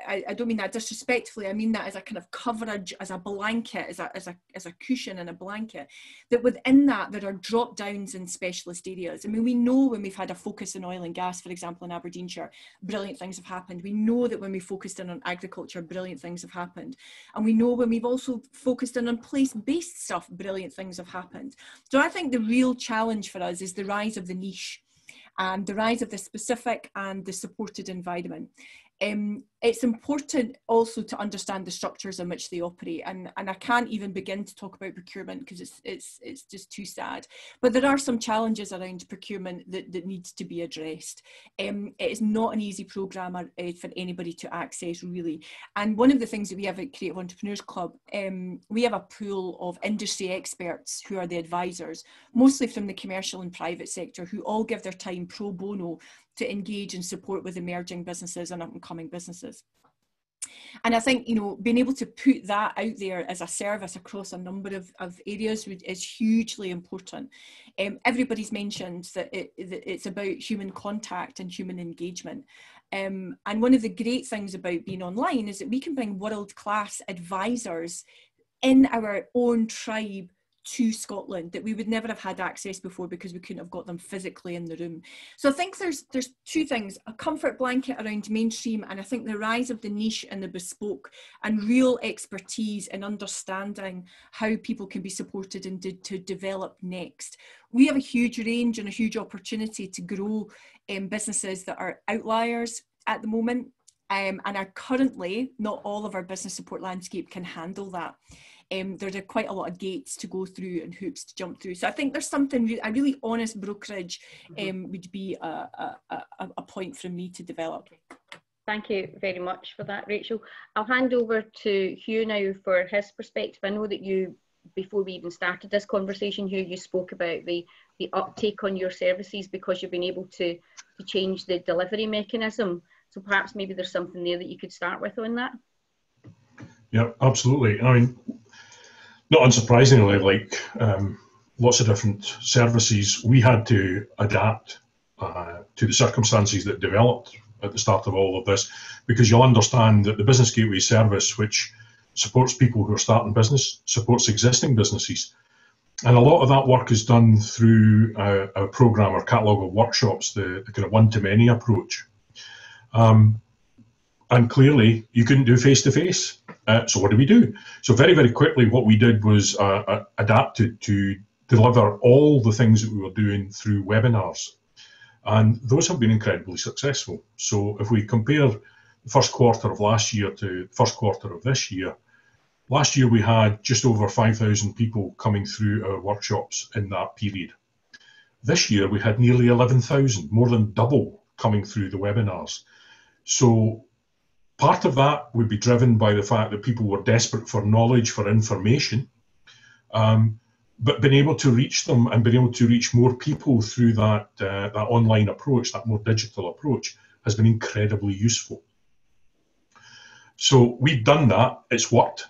I don't mean that disrespectfully. I mean that as a kind of coverage, as a blanket, as a cushion and a blanket. That within that there are drop downs in specialist areas. I mean, we know when we've had a focus on oil and gas, for example, in Aberdeenshire, brilliant things have happened. We know that when we focused in on agriculture, brilliant things have happened. And we know when we've also focused in on place-based stuff, brilliant things have happened. So I think the real challenge for us is the rise of the niche and the rise of the specific and the supported environment. It's important also to understand the structures in which they operate, and I can't even begin to talk about procurement because it's just too sad. But there are some challenges around procurement that needs to be addressed. It is not an easy programme for anybody to access, really. And one of the things that we have at Creative Entrepreneurs Club, we have a pool of industry experts who are the advisors, mostly from the commercial and private sector, who all give their time pro bono to engage and support with emerging businesses and up-and-coming businesses. And I think, being able to put that out there as a service across a number of areas is hugely important. Everybody's mentioned that it's about human contact and human engagement. And one of the great things about being online is that we can bring world-class advisors in our own tribe to Scotland that we would never have had access before because we couldn't have got them physically in the room. So I think there's two things: a comfort blanket around mainstream, and I think the rise of the niche and the bespoke, and real expertise in understanding how people can be supported and to develop next. We have a huge range and a huge opportunity to grow businesses that are outliers at the moment, and are currently, not all of our business support landscape can handle that. There's quite a lot of gates to go through and hoops to jump through. So I think there's something, a really honest brokerage would be a point for me to develop. Thank you very much for that, Rachael. I'll hand over to Hugh now for his perspective. I know that you, before we even started this conversation, Hugh, you spoke about the uptake on your services because you've been able to change the delivery mechanism. So perhaps maybe there's something there that you could start with on that. Yeah, absolutely. I mean, not unsurprisingly, like lots of different services, we had to adapt to the circumstances that developed at the start of all of this, because you'll understand that the Business Gateway service, which supports people who are starting business, supports existing businesses. And a lot of that work is done through a program or catalogue of workshops, the kind of one-to-many approach. And clearly, you couldn't do face-to-face. So what do we do? So very, very quickly, what we did was adapted to deliver all the things that we were doing through webinars. And those have been incredibly successful. So if we compare the first quarter of last year to the first quarter of this year, last year we had just over 5,000 people coming through our workshops in that period. This year we had nearly 11,000, more than double coming through the webinars. So part of that would be driven by the fact that people were desperate for knowledge, for information, but being able to reach them and being able to reach more people through that, that online approach, that more digital approach, has been incredibly useful. So we've done that, it's worked,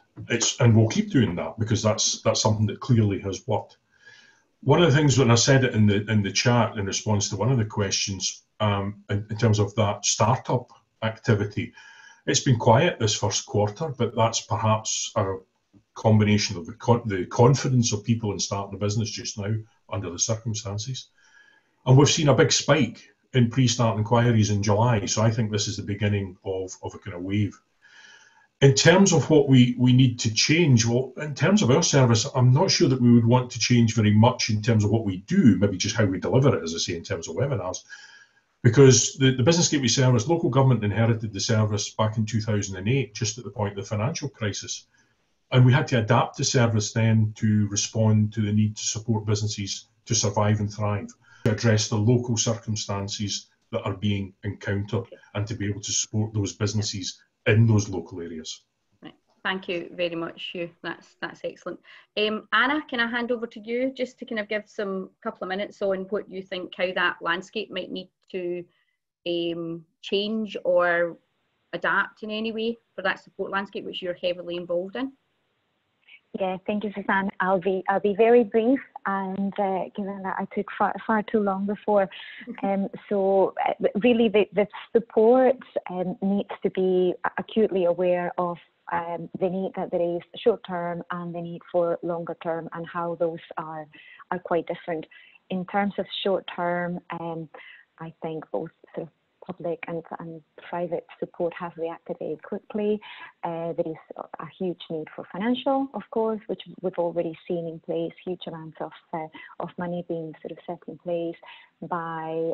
and we'll keep doing that because that's something that clearly has worked. One of the things, when I said it in the chat in response to one of the questions, in terms of that startup activity, it's been quiet this first quarter, but that's perhaps a combination of the confidence of people in starting a business just now under the circumstances. And we've seen a big spike in pre-start inquiries in July, so I think this is the beginning of a kind of wave. In terms of what we need to change, well, in terms of our service, I'm not sure that we would want to change very much in terms of what we do, maybe just how we deliver it, as I say, in terms of webinars. Because the Business Gateway service, local government inherited the service back in 2008, just at the point of the financial crisis. And we had to adapt the service then to respond to the need to support businesses to survive and thrive, to address the local circumstances that are being encountered and to be able to support those businesses in those local areas. Right. Thank you very much, Hugh. That's excellent. Anna, can I hand over to you just to kind of give some couple of minutes on what you think, how that landscape might need to change or adapt in any way for that support landscape, which you're heavily involved in? Yeah, thank you, Suzanne. I'll be very brief, and given that I took far too long before, so really the support needs to be acutely aware of the need that there is short term and the need for longer term, and how those are quite different. In terms of short term, I think both sort of public and private support have reacted very quickly. There is a huge need for financial, of course, which we've already seen in place, huge amounts of money being sort of set in place by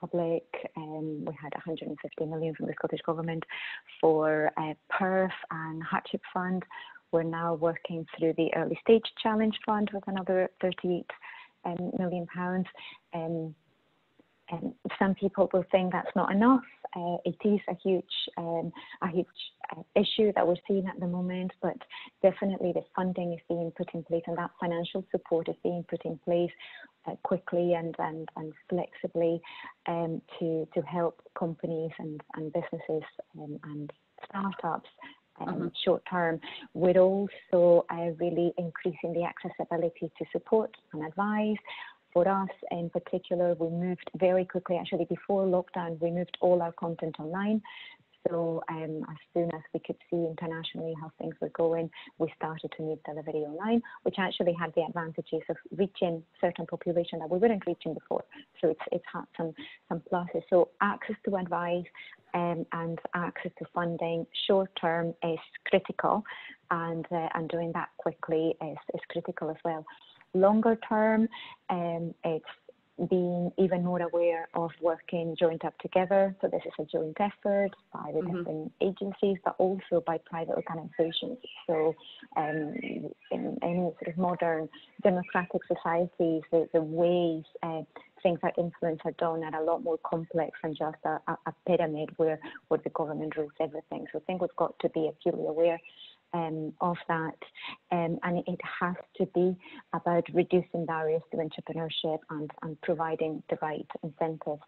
public. We had 150 million from the Scottish Government for PERF and Hardship Fund. We're now working through the Early Stage Challenge Fund with another £38 million. Some people will think that's not enough. It is a huge issue that we're seeing at the moment, but definitely the funding is being put in place, and that financial support is being put in place quickly and flexibly to help companies and businesses and startups short term. We're also really increasing the accessibility to support and advice. For us in particular, we moved very quickly, actually before lockdown, we moved all our content online. So as soon as we could see internationally how things were going, we started to move delivery online, which actually had the advantages of reaching certain population that we weren't reaching before. So it's had some pluses. So access to advice and access to funding short term is critical, and doing that quickly is critical as well. Longer term, it's being even more aware of working joint up together. So this is a joint effort by the different agencies, but also by private organizations. So in any sort of modern democratic societies, the ways things are influenced are done are a lot more complex than just a pyramid where the government rules everything. So I think we've got to be acutely aware of that, and it has to be about reducing barriers to entrepreneurship and providing the right incentives,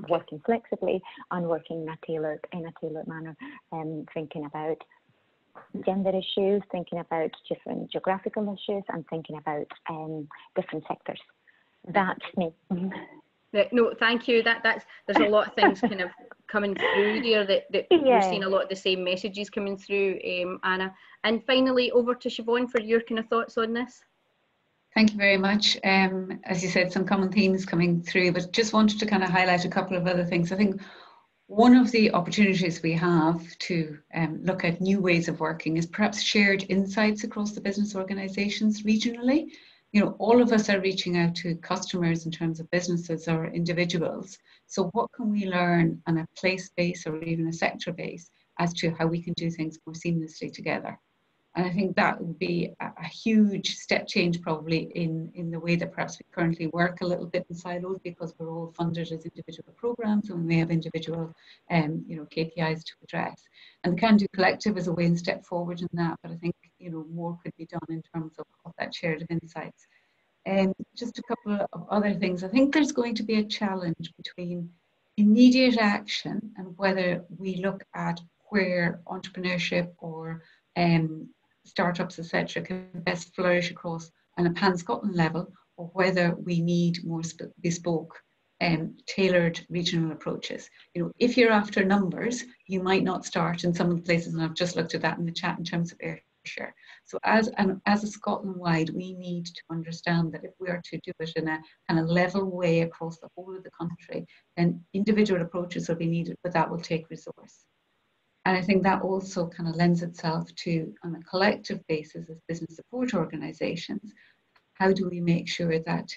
working flexibly and working in a tailored manner, thinking about gender issues, thinking about different geographical issues, and thinking about different sectors. That's me. No, thank you. There's a lot of things kind of coming through there that we're seeing a lot of the same messages coming through, Anna. And finally, over to Siobhán for your kind of thoughts on this. Thank you very much. As you said, some common themes coming through, but just wanted to kind of highlight a couple of other things. I think one of the opportunities we have to look at new ways of working is perhaps shared insights across the business organizations regionally. You know, all of us are reaching out to customers in terms of businesses or individuals. So what can we learn on a place base or even a sector base as to how we can do things more seamlessly together? And I think that would be a huge step change probably in the way that perhaps we currently work a little bit in silos, because we're all funded as individual programs and we may have individual KPIs to address. And the Can Do Collective is a way and step forward in that, but I think more could be done in terms of that shared of insights. Just a couple of other things. I think there's going to be a challenge between immediate action and whether we look at where entrepreneurship or startups, etc., can best flourish across on a pan-Scotland level, or whether we need more bespoke, tailored regional approaches. If you're after numbers, you might not start in some of the places, and I've just looked at that in the chat in terms of Ayrshire. So as a Scotland-wide, we need to understand that if we are to do it in a kind of level way across the whole of the country, then individual approaches will be needed, but that will take resource. And I think that also kind of lends itself to, on a collective basis as business support organisations, how do we make sure that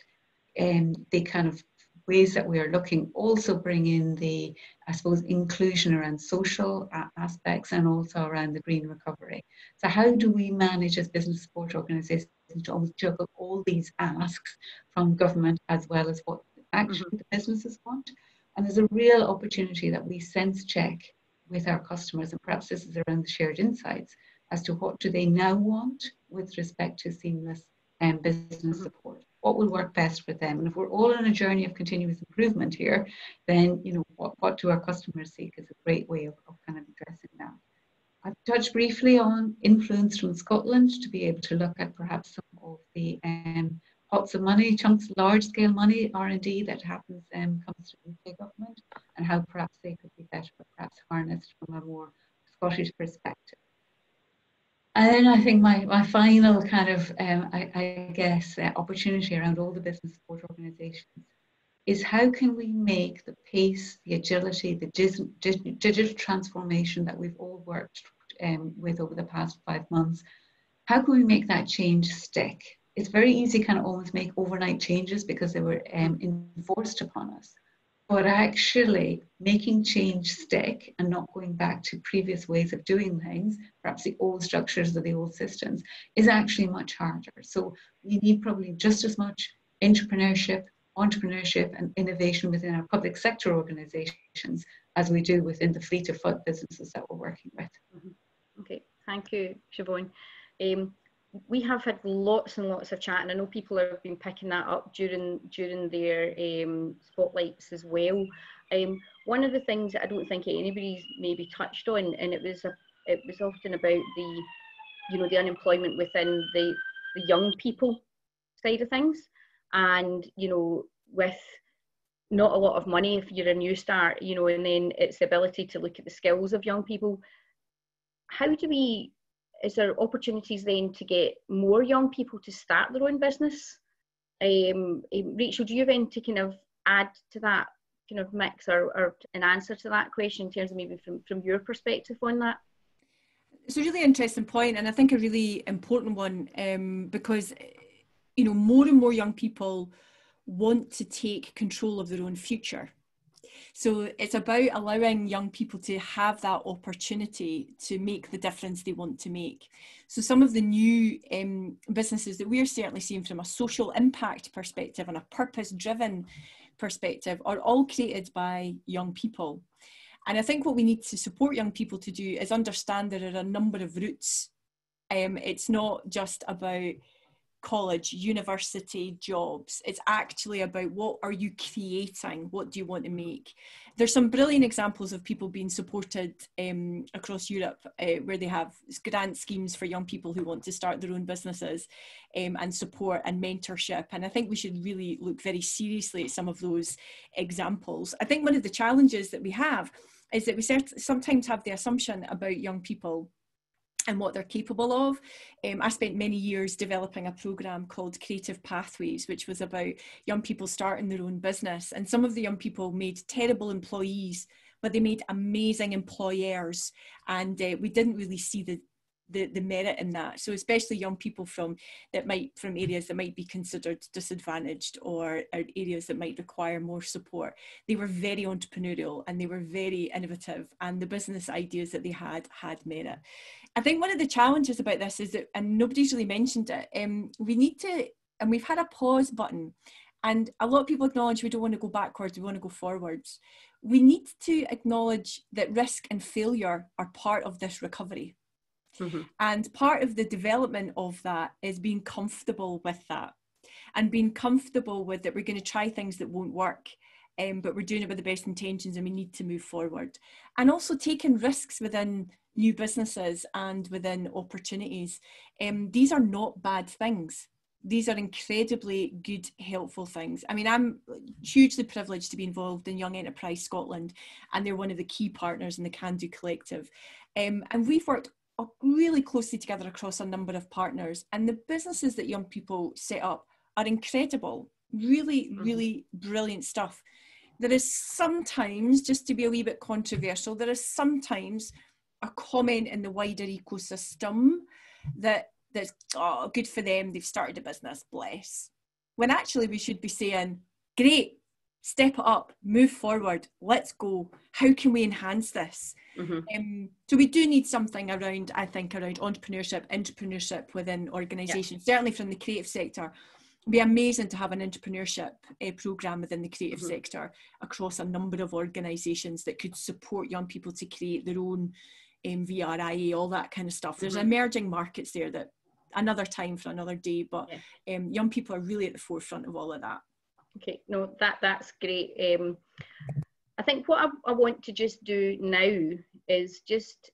the kind of ways that we are looking also bring in the, I suppose, inclusion around social aspects and also around the green recovery. So how do we manage as business support organisations to almost juggle all these asks from government as well as what actually the businesses want? And there's a real opportunity that we sense check with our customers, and perhaps this is around the shared insights as to what do they now want with respect to seamless business support. What will work best for them? And if we're all on a journey of continuous improvement here, then what do our customers seek is a great way of kind of addressing that. I've touched briefly on influence from Scotland to be able to look at perhaps some of the pots of money, chunks, large-scale money, R&D that happens comes through the UK government, and how perhaps they could be better, perhaps harnessed from a more Scottish perspective. And then I think my final kind of, opportunity around all the business support organisations is how can we make the pace, the agility, the digital transformation that we've all worked with over the past 5 months, how can we make that change stick? It's very easy kind of almost make overnight changes because they were enforced upon us. But actually making change stick and not going back to previous ways of doing things, perhaps the old structures or the old systems, is actually much harder. So we need probably just as much entrepreneurship and innovation within our public sector organisations as we do within the fleet of businesses that we're working with. Okay, thank you, Siobhán. We have had lots and lots of chat, and I know people have been picking that up during their spotlights as well. One of the things that I don't think anybody's maybe touched on, and it was often about the unemployment within the young people side of things, and with not a lot of money if you're a new start, and then it's the ability to look at the skills of young people. Is there opportunities then to get more young people to start their own business? Rachel, do you have anything to kind of add to that kind of mix or an answer to that question in terms of maybe from your perspective on that? It's a really interesting point, and I think a really important one, because more and more young people want to take control of their own future. So it's about allowing young people to have that opportunity to make the difference they want to make. So some of the new businesses that we're certainly seeing from a social impact perspective and a purpose-driven perspective are all created by young people. And I think what we need to support young people to do is understand there are a number of routes. It's not just about college, university, jobs. It's actually about what are you creating? What do you want to make? There's some brilliant examples of people being supported across Europe where they have grant schemes for young people who want to start their own businesses and support and mentorship. And I think we should really look very seriously at some of those examples. I think one of the challenges that we have is that we sometimes have the assumption about young people and what they're capable of. I spent many years developing a program called Creative Pathways, which was about young people starting their own business. And some of the young people made terrible employees, but they made amazing employers. And we didn't really see the merit in that. So especially young people from areas that might be considered disadvantaged or areas that might require more support. They were very entrepreneurial and they were very innovative, and the business ideas that they had merit. I think one of the challenges about this is that, and nobody's really mentioned it, we need to, and we've had a pause button, and a lot of people acknowledge we don't want to go backwards, we want to go forwards. We need to acknowledge that risk and failure are part of this recovery. Mm-hmm. And part of the development of that is being comfortable with that, and being comfortable with that we're going to try things that won't work, but we're doing it with the best intentions and we need to move forward. And also taking risks within new businesses and within opportunities. These are not bad things. These are incredibly good, helpful things. I mean, I'm hugely privileged to be involved in Young Enterprise Scotland, and they're one of the key partners in the Can Do Collective. And we've worked really closely together across a number of partners, and the businesses that young people set up are incredible, really, really brilliant stuff. There is sometimes, just to be a wee bit controversial, there is sometimes a comment in the wider ecosystem that's good for them, they've started a business, bless. When actually we should be saying, great, step it up, move forward, let's go. How can we enhance this? Mm-hmm. So we do need something around, I think, around entrepreneurship within organisations, certainly from the creative sector. It'd be amazing to have an entrepreneurship programme within the creative sector across a number of organisations that could support young people to create their own VRIA, all that kind of stuff. There's emerging markets there that another time for another day, but young people are really at the forefront of all of that. Okay, no, that's great. I think what I want to just do now is just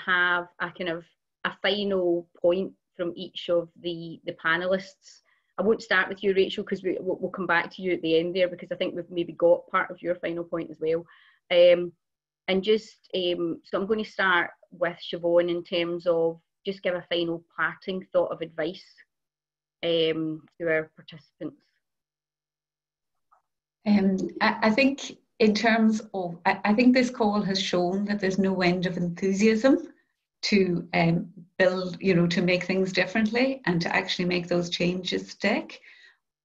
have a kind of a final point from each of the panellists. I won't start with you, Rachel, because we'll come back to you at the end there, because I think we've maybe got part of your final point as well. And just, so I'm going to start with Siobhán in terms of just give a final parting thought of advice to our participants. I think in terms of, I think this call has shown that there's no end of enthusiasm to build, to make things differently and to actually make those changes stick.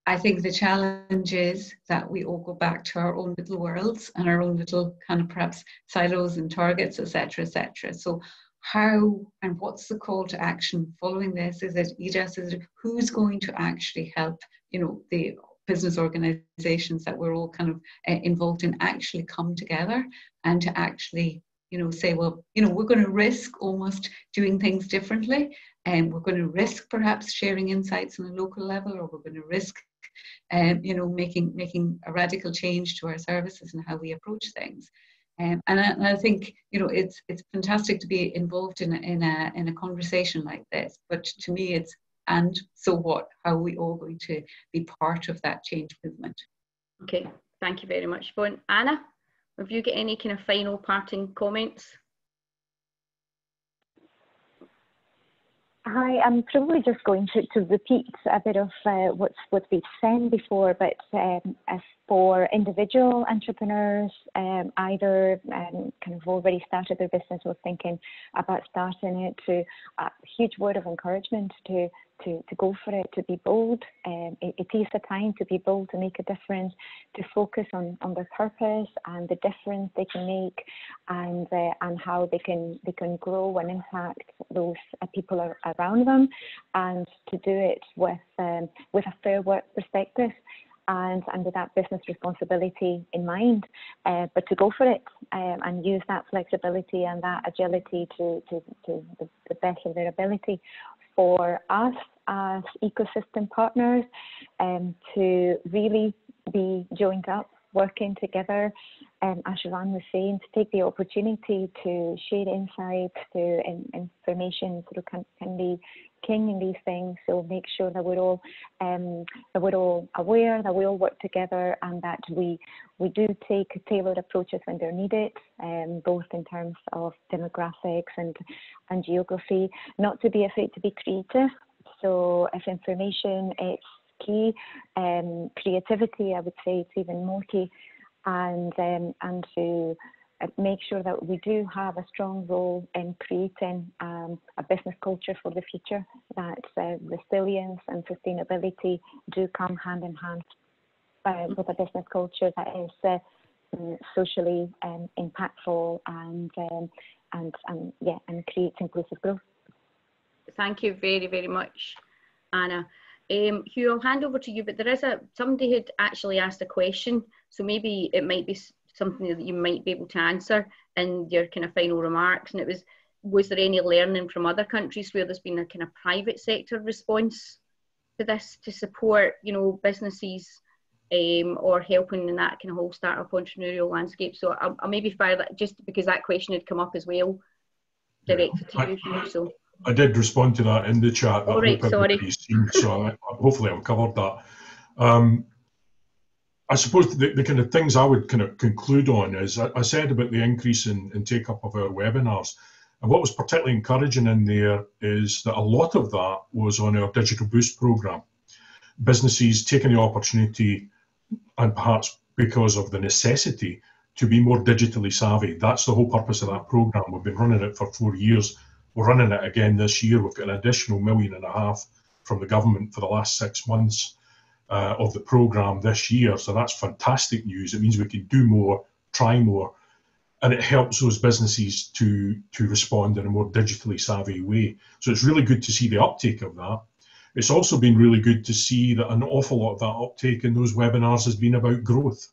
I think the challenge is that we all go back to our own little worlds and our own little kind of perhaps silos and targets, etc., etc. So how and what's the call to action following this? Is it EDAS? Is it who's going to actually help, the business organizations that we're all kind of involved in actually come together and to actually say, well, we're going to risk almost doing things differently, and we're going to risk perhaps sharing insights on a local level, or we're going to risk, making a radical change to our services and how we approach things. And I think it's fantastic to be involved in a conversation like this. But to me, it's and so what? How are we all going to be part of that change movement? Okay, thank you very much, Siobhán. Anna, have you got any kind of final parting comments? Hi, I'm probably just going to repeat a bit of what's been said before, but as for individual entrepreneurs, either kind of already started their business or thinking about starting it, to a huge word of encouragement to go for it, to be bold. It is the time to be bold, to make a difference, to focus on their purpose and the difference they can make, and how they can grow and impact those people around them, and to do it with a fair work perspective and with that business responsibility in mind, but to go for it and use that flexibility and that agility to the best of their ability. For us as EDAS ecosystem partners to really be joined up, working together, as Siobhán was saying, to take the opportunity to share insights, to information sort of can be king in these things. So make sure that we're all aware, that we all work together, and that we do take tailored approaches when they're needed, both in terms of demographics and geography. Not to be afraid to be creative. So if information is key, creativity, I would say it's even more key, and to make sure that we do have a strong role in creating a business culture for the future, that resilience and sustainability do come hand in hand with a business culture that is socially impactful and creates inclusive growth. Thank you very, very much, Anna. Hugh, I'll hand over to you, but there is somebody had actually asked a question, so maybe it might be something that you might be able to answer in your kind of final remarks, and it was there any learning from other countries where there's been a kind of private sector response to this to support, you know, businesses or helping in that kind of whole startup entrepreneurial landscape? So I'll maybe fire that, just because that question had come up as well, directed to you, Hugh. So I did respond to that in the chat. All right, sorry. Seen, so hopefully I've covered that. I suppose the kind of things I would kind of conclude on is, I said about the increase in take-up of our webinars. And what was particularly encouraging in there is that a lot of that was on our Digital Boost programme. Businesses taking the opportunity, and perhaps because of the necessity, to be more digitally savvy. That's the whole purpose of that programme. We've been running it for 4 years. We're running it again this year. We've got an additional $1.5 million from the government for the last 6 months of the programme this year. So that's fantastic news. It means we can do more, try more, and it helps those businesses to respond in a more digitally savvy way. So it's really good to see the uptake of that. It's also been really good to see that an awful lot of that uptake in those webinars has been about growth.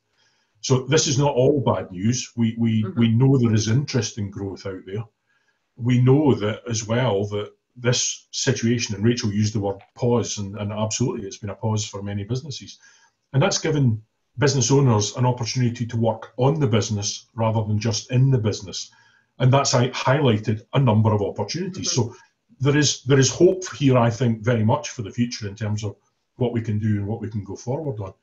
So this is not all bad news. We know there is interest in growth out there. We know that as well, that this situation, and Rachael used the word pause, and absolutely it's been a pause for many businesses. And that's given business owners an opportunity to work on the business rather than just in the business. And that's highlighted a number of opportunities. So there is hope here, I think, very much for the future in terms of what we can do and what we can go forward on.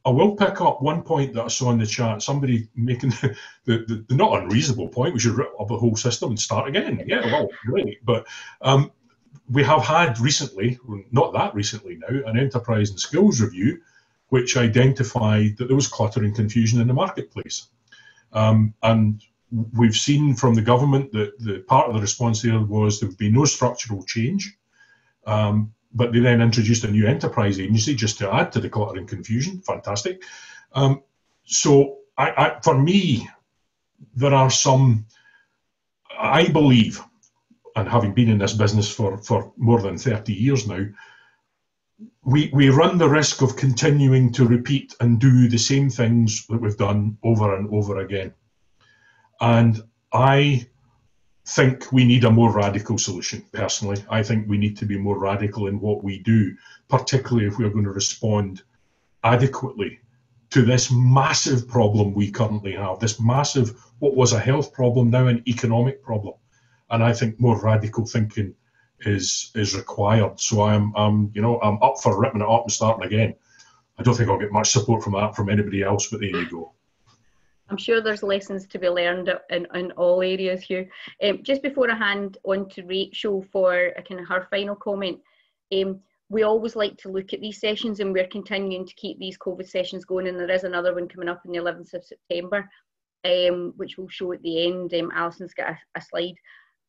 I will pick up one point that I saw in the chat, somebody making the not unreasonable point, we should rip up the whole system and start again. Yeah, well, great. But we have had recently, not that recently now, an enterprise and skills review, which identified that there was clutter and confusion in the marketplace. And we've seen from the government that the part of the response there was there would be no structural change. But they then introduced a new enterprise agency just to add to the clutter and confusion. Fantastic. So for me, there are some, I believe, and having been in this business for more than 30 years now, we run the risk of continuing to repeat and do the same things that we've done over and over again. And I think we need a more radical solution, personally. I think we need to be more radical in what we do, particularly if we're going to respond adequately to this massive problem we currently have, this massive, what was a health problem, now an economic problem. And I think more radical thinking is required. So I'm up for ripping it up and starting again. I don't think I'll get much support from that from anybody else, but there you go. I'm sure there's lessons to be learned in all areas here. Just before I hand on to Rachael for a kind of her final comment, we always like to look at these sessions, and we're continuing to keep these COVID sessions going, and there is another one coming up on the 11th of September, which we'll show at the end. Alison's got a slide.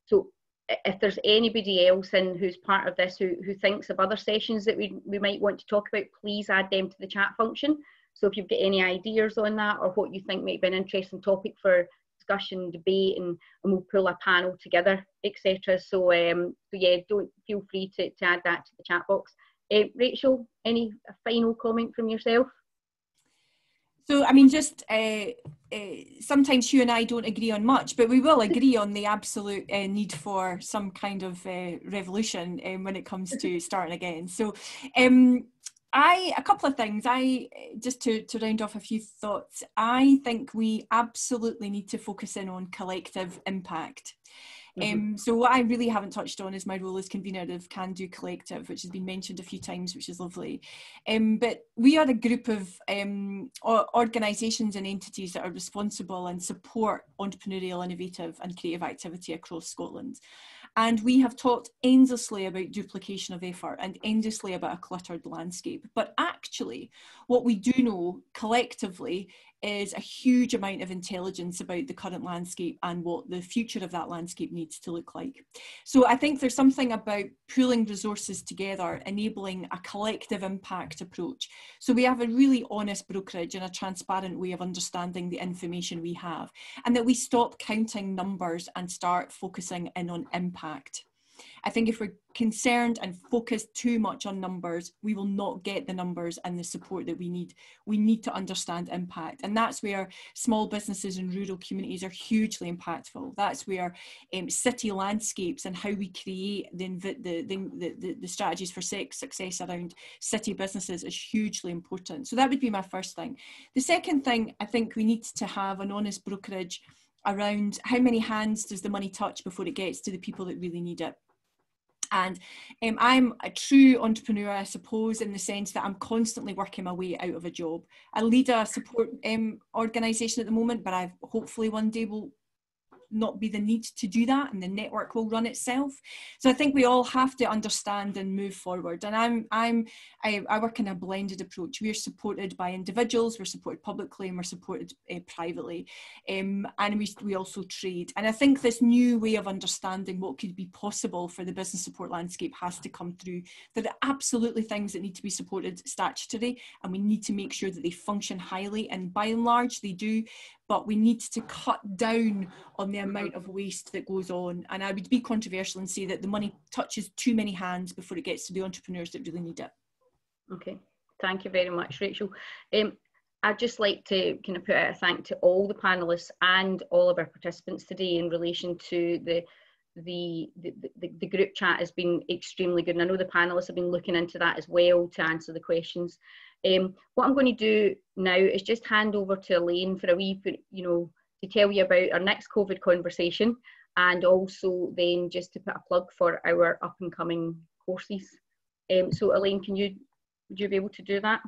So if there's anybody else who's part of this who thinks of other sessions that we might want to talk about, please add them to the chat function. So if you've got any ideas on that, or what you think might be an interesting topic for discussion, debate, and we'll pull a panel together, etc. So yeah, don't feel free to add that to the chat box. Rachael, any final comment from yourself? So, I mean, just sometimes Hugh and I don't agree on much, but we will agree on the absolute need for some kind of revolution when it comes to starting again. So, a couple of things. Just to round off a few thoughts, I think we absolutely need to focus in on collective impact. So what I really haven't touched on is my role as convener of Can Do Collective, which has been mentioned a few times, which is lovely. But we are a group of organisations and entities that are responsible and support entrepreneurial, innovative and creative activity across Scotland. And we have talked endlessly about duplication of effort and endlessly about a cluttered landscape. But actually, what we do know collectively is a huge amount of intelligence about the current landscape and what the future of that landscape needs to look like. So I think there's something about pooling resources together, enabling a collective impact approach. So we have a really honest brokerage and a transparent way of understanding the information we have, and that we stop counting numbers and start focusing in on impact. I think if we're concerned and focused too much on numbers, we will not get the numbers and the support that we need. We need to understand impact. And that's where small businesses and rural communities are hugely impactful. That's where city landscapes and how we create the strategies for success around city businesses is hugely important. So that would be my first thing. The second thing, I think we need to have an honest brokerage around how many hands does the money touch before it gets to the people that really need it. And I'm a true entrepreneur, I suppose, in the sense that I'm constantly working my way out of a job. I lead a support organisation at the moment, but I hopefully one day will not be the need to do that, and the network will run itself. So I think we all have to understand and move forward. And I work in a blended approach. We are supported by individuals, we're supported publicly, and we're supported privately, and we also trade. And I think this new way of understanding what could be possible for the business support landscape has to come through. There are absolutely things that need to be supported statutorily, and we need to make sure that they function highly, and by and large they do. But we need to cut down on the amount of waste that goes on. And I would be controversial and say that the money touches too many hands before it gets to the entrepreneurs that really need it. Okay, thank you very much, Rachel. I'd just like to kind of put out a thank to all the panellists and all of our participants today in relation to the group chat has been extremely good. And I know the panellists have been looking into that as well to answer the questions. What I'm going to do now is just hand over to Elaine for a wee, to tell you about our next COVID conversation, and also then just to put a plug for our up and coming courses. So Elaine, would you be able to do that?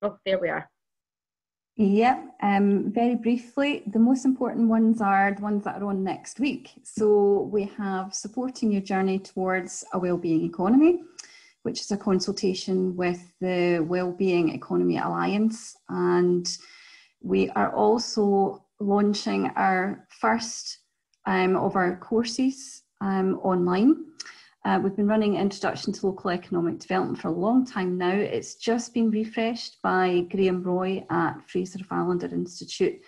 Oh, there we are. Yeah, very briefly, the most important ones are the ones that are on next week. So we have Supporting Your Journey Towards a Wellbeing Economy, which is a consultation with the Wellbeing Economy Alliance. And we are also launching our first of our courses online. We've been running Introduction to Local Economic Development for a long time now. It's just been refreshed by Graham Roy at Fraser of Allender Institute,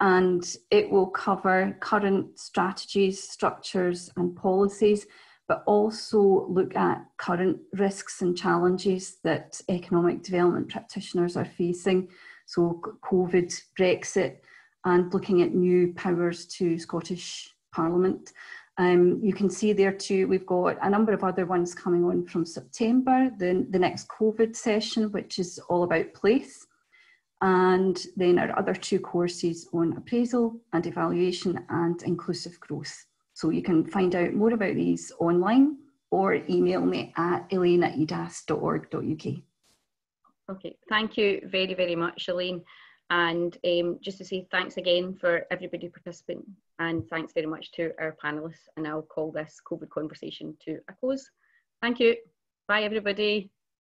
and it will cover current strategies, structures and policies, but also look at current risks and challenges that economic development practitioners are facing. So COVID, Brexit, and looking at new powers to Scottish Parliament. You can see there too, we've got a number of other ones coming on from September, the next COVID session, which is all about place, and then our other two courses on appraisal and evaluation and inclusive growth. So you can find out more about these online or email me at elaine@edas.org.uk. Okay, thank you very, very much, Elaine. And just to say thanks again for everybody participating, and thanks very much to our panellists. And I'll call this COVID conversation to a close. Thank you. Bye, everybody.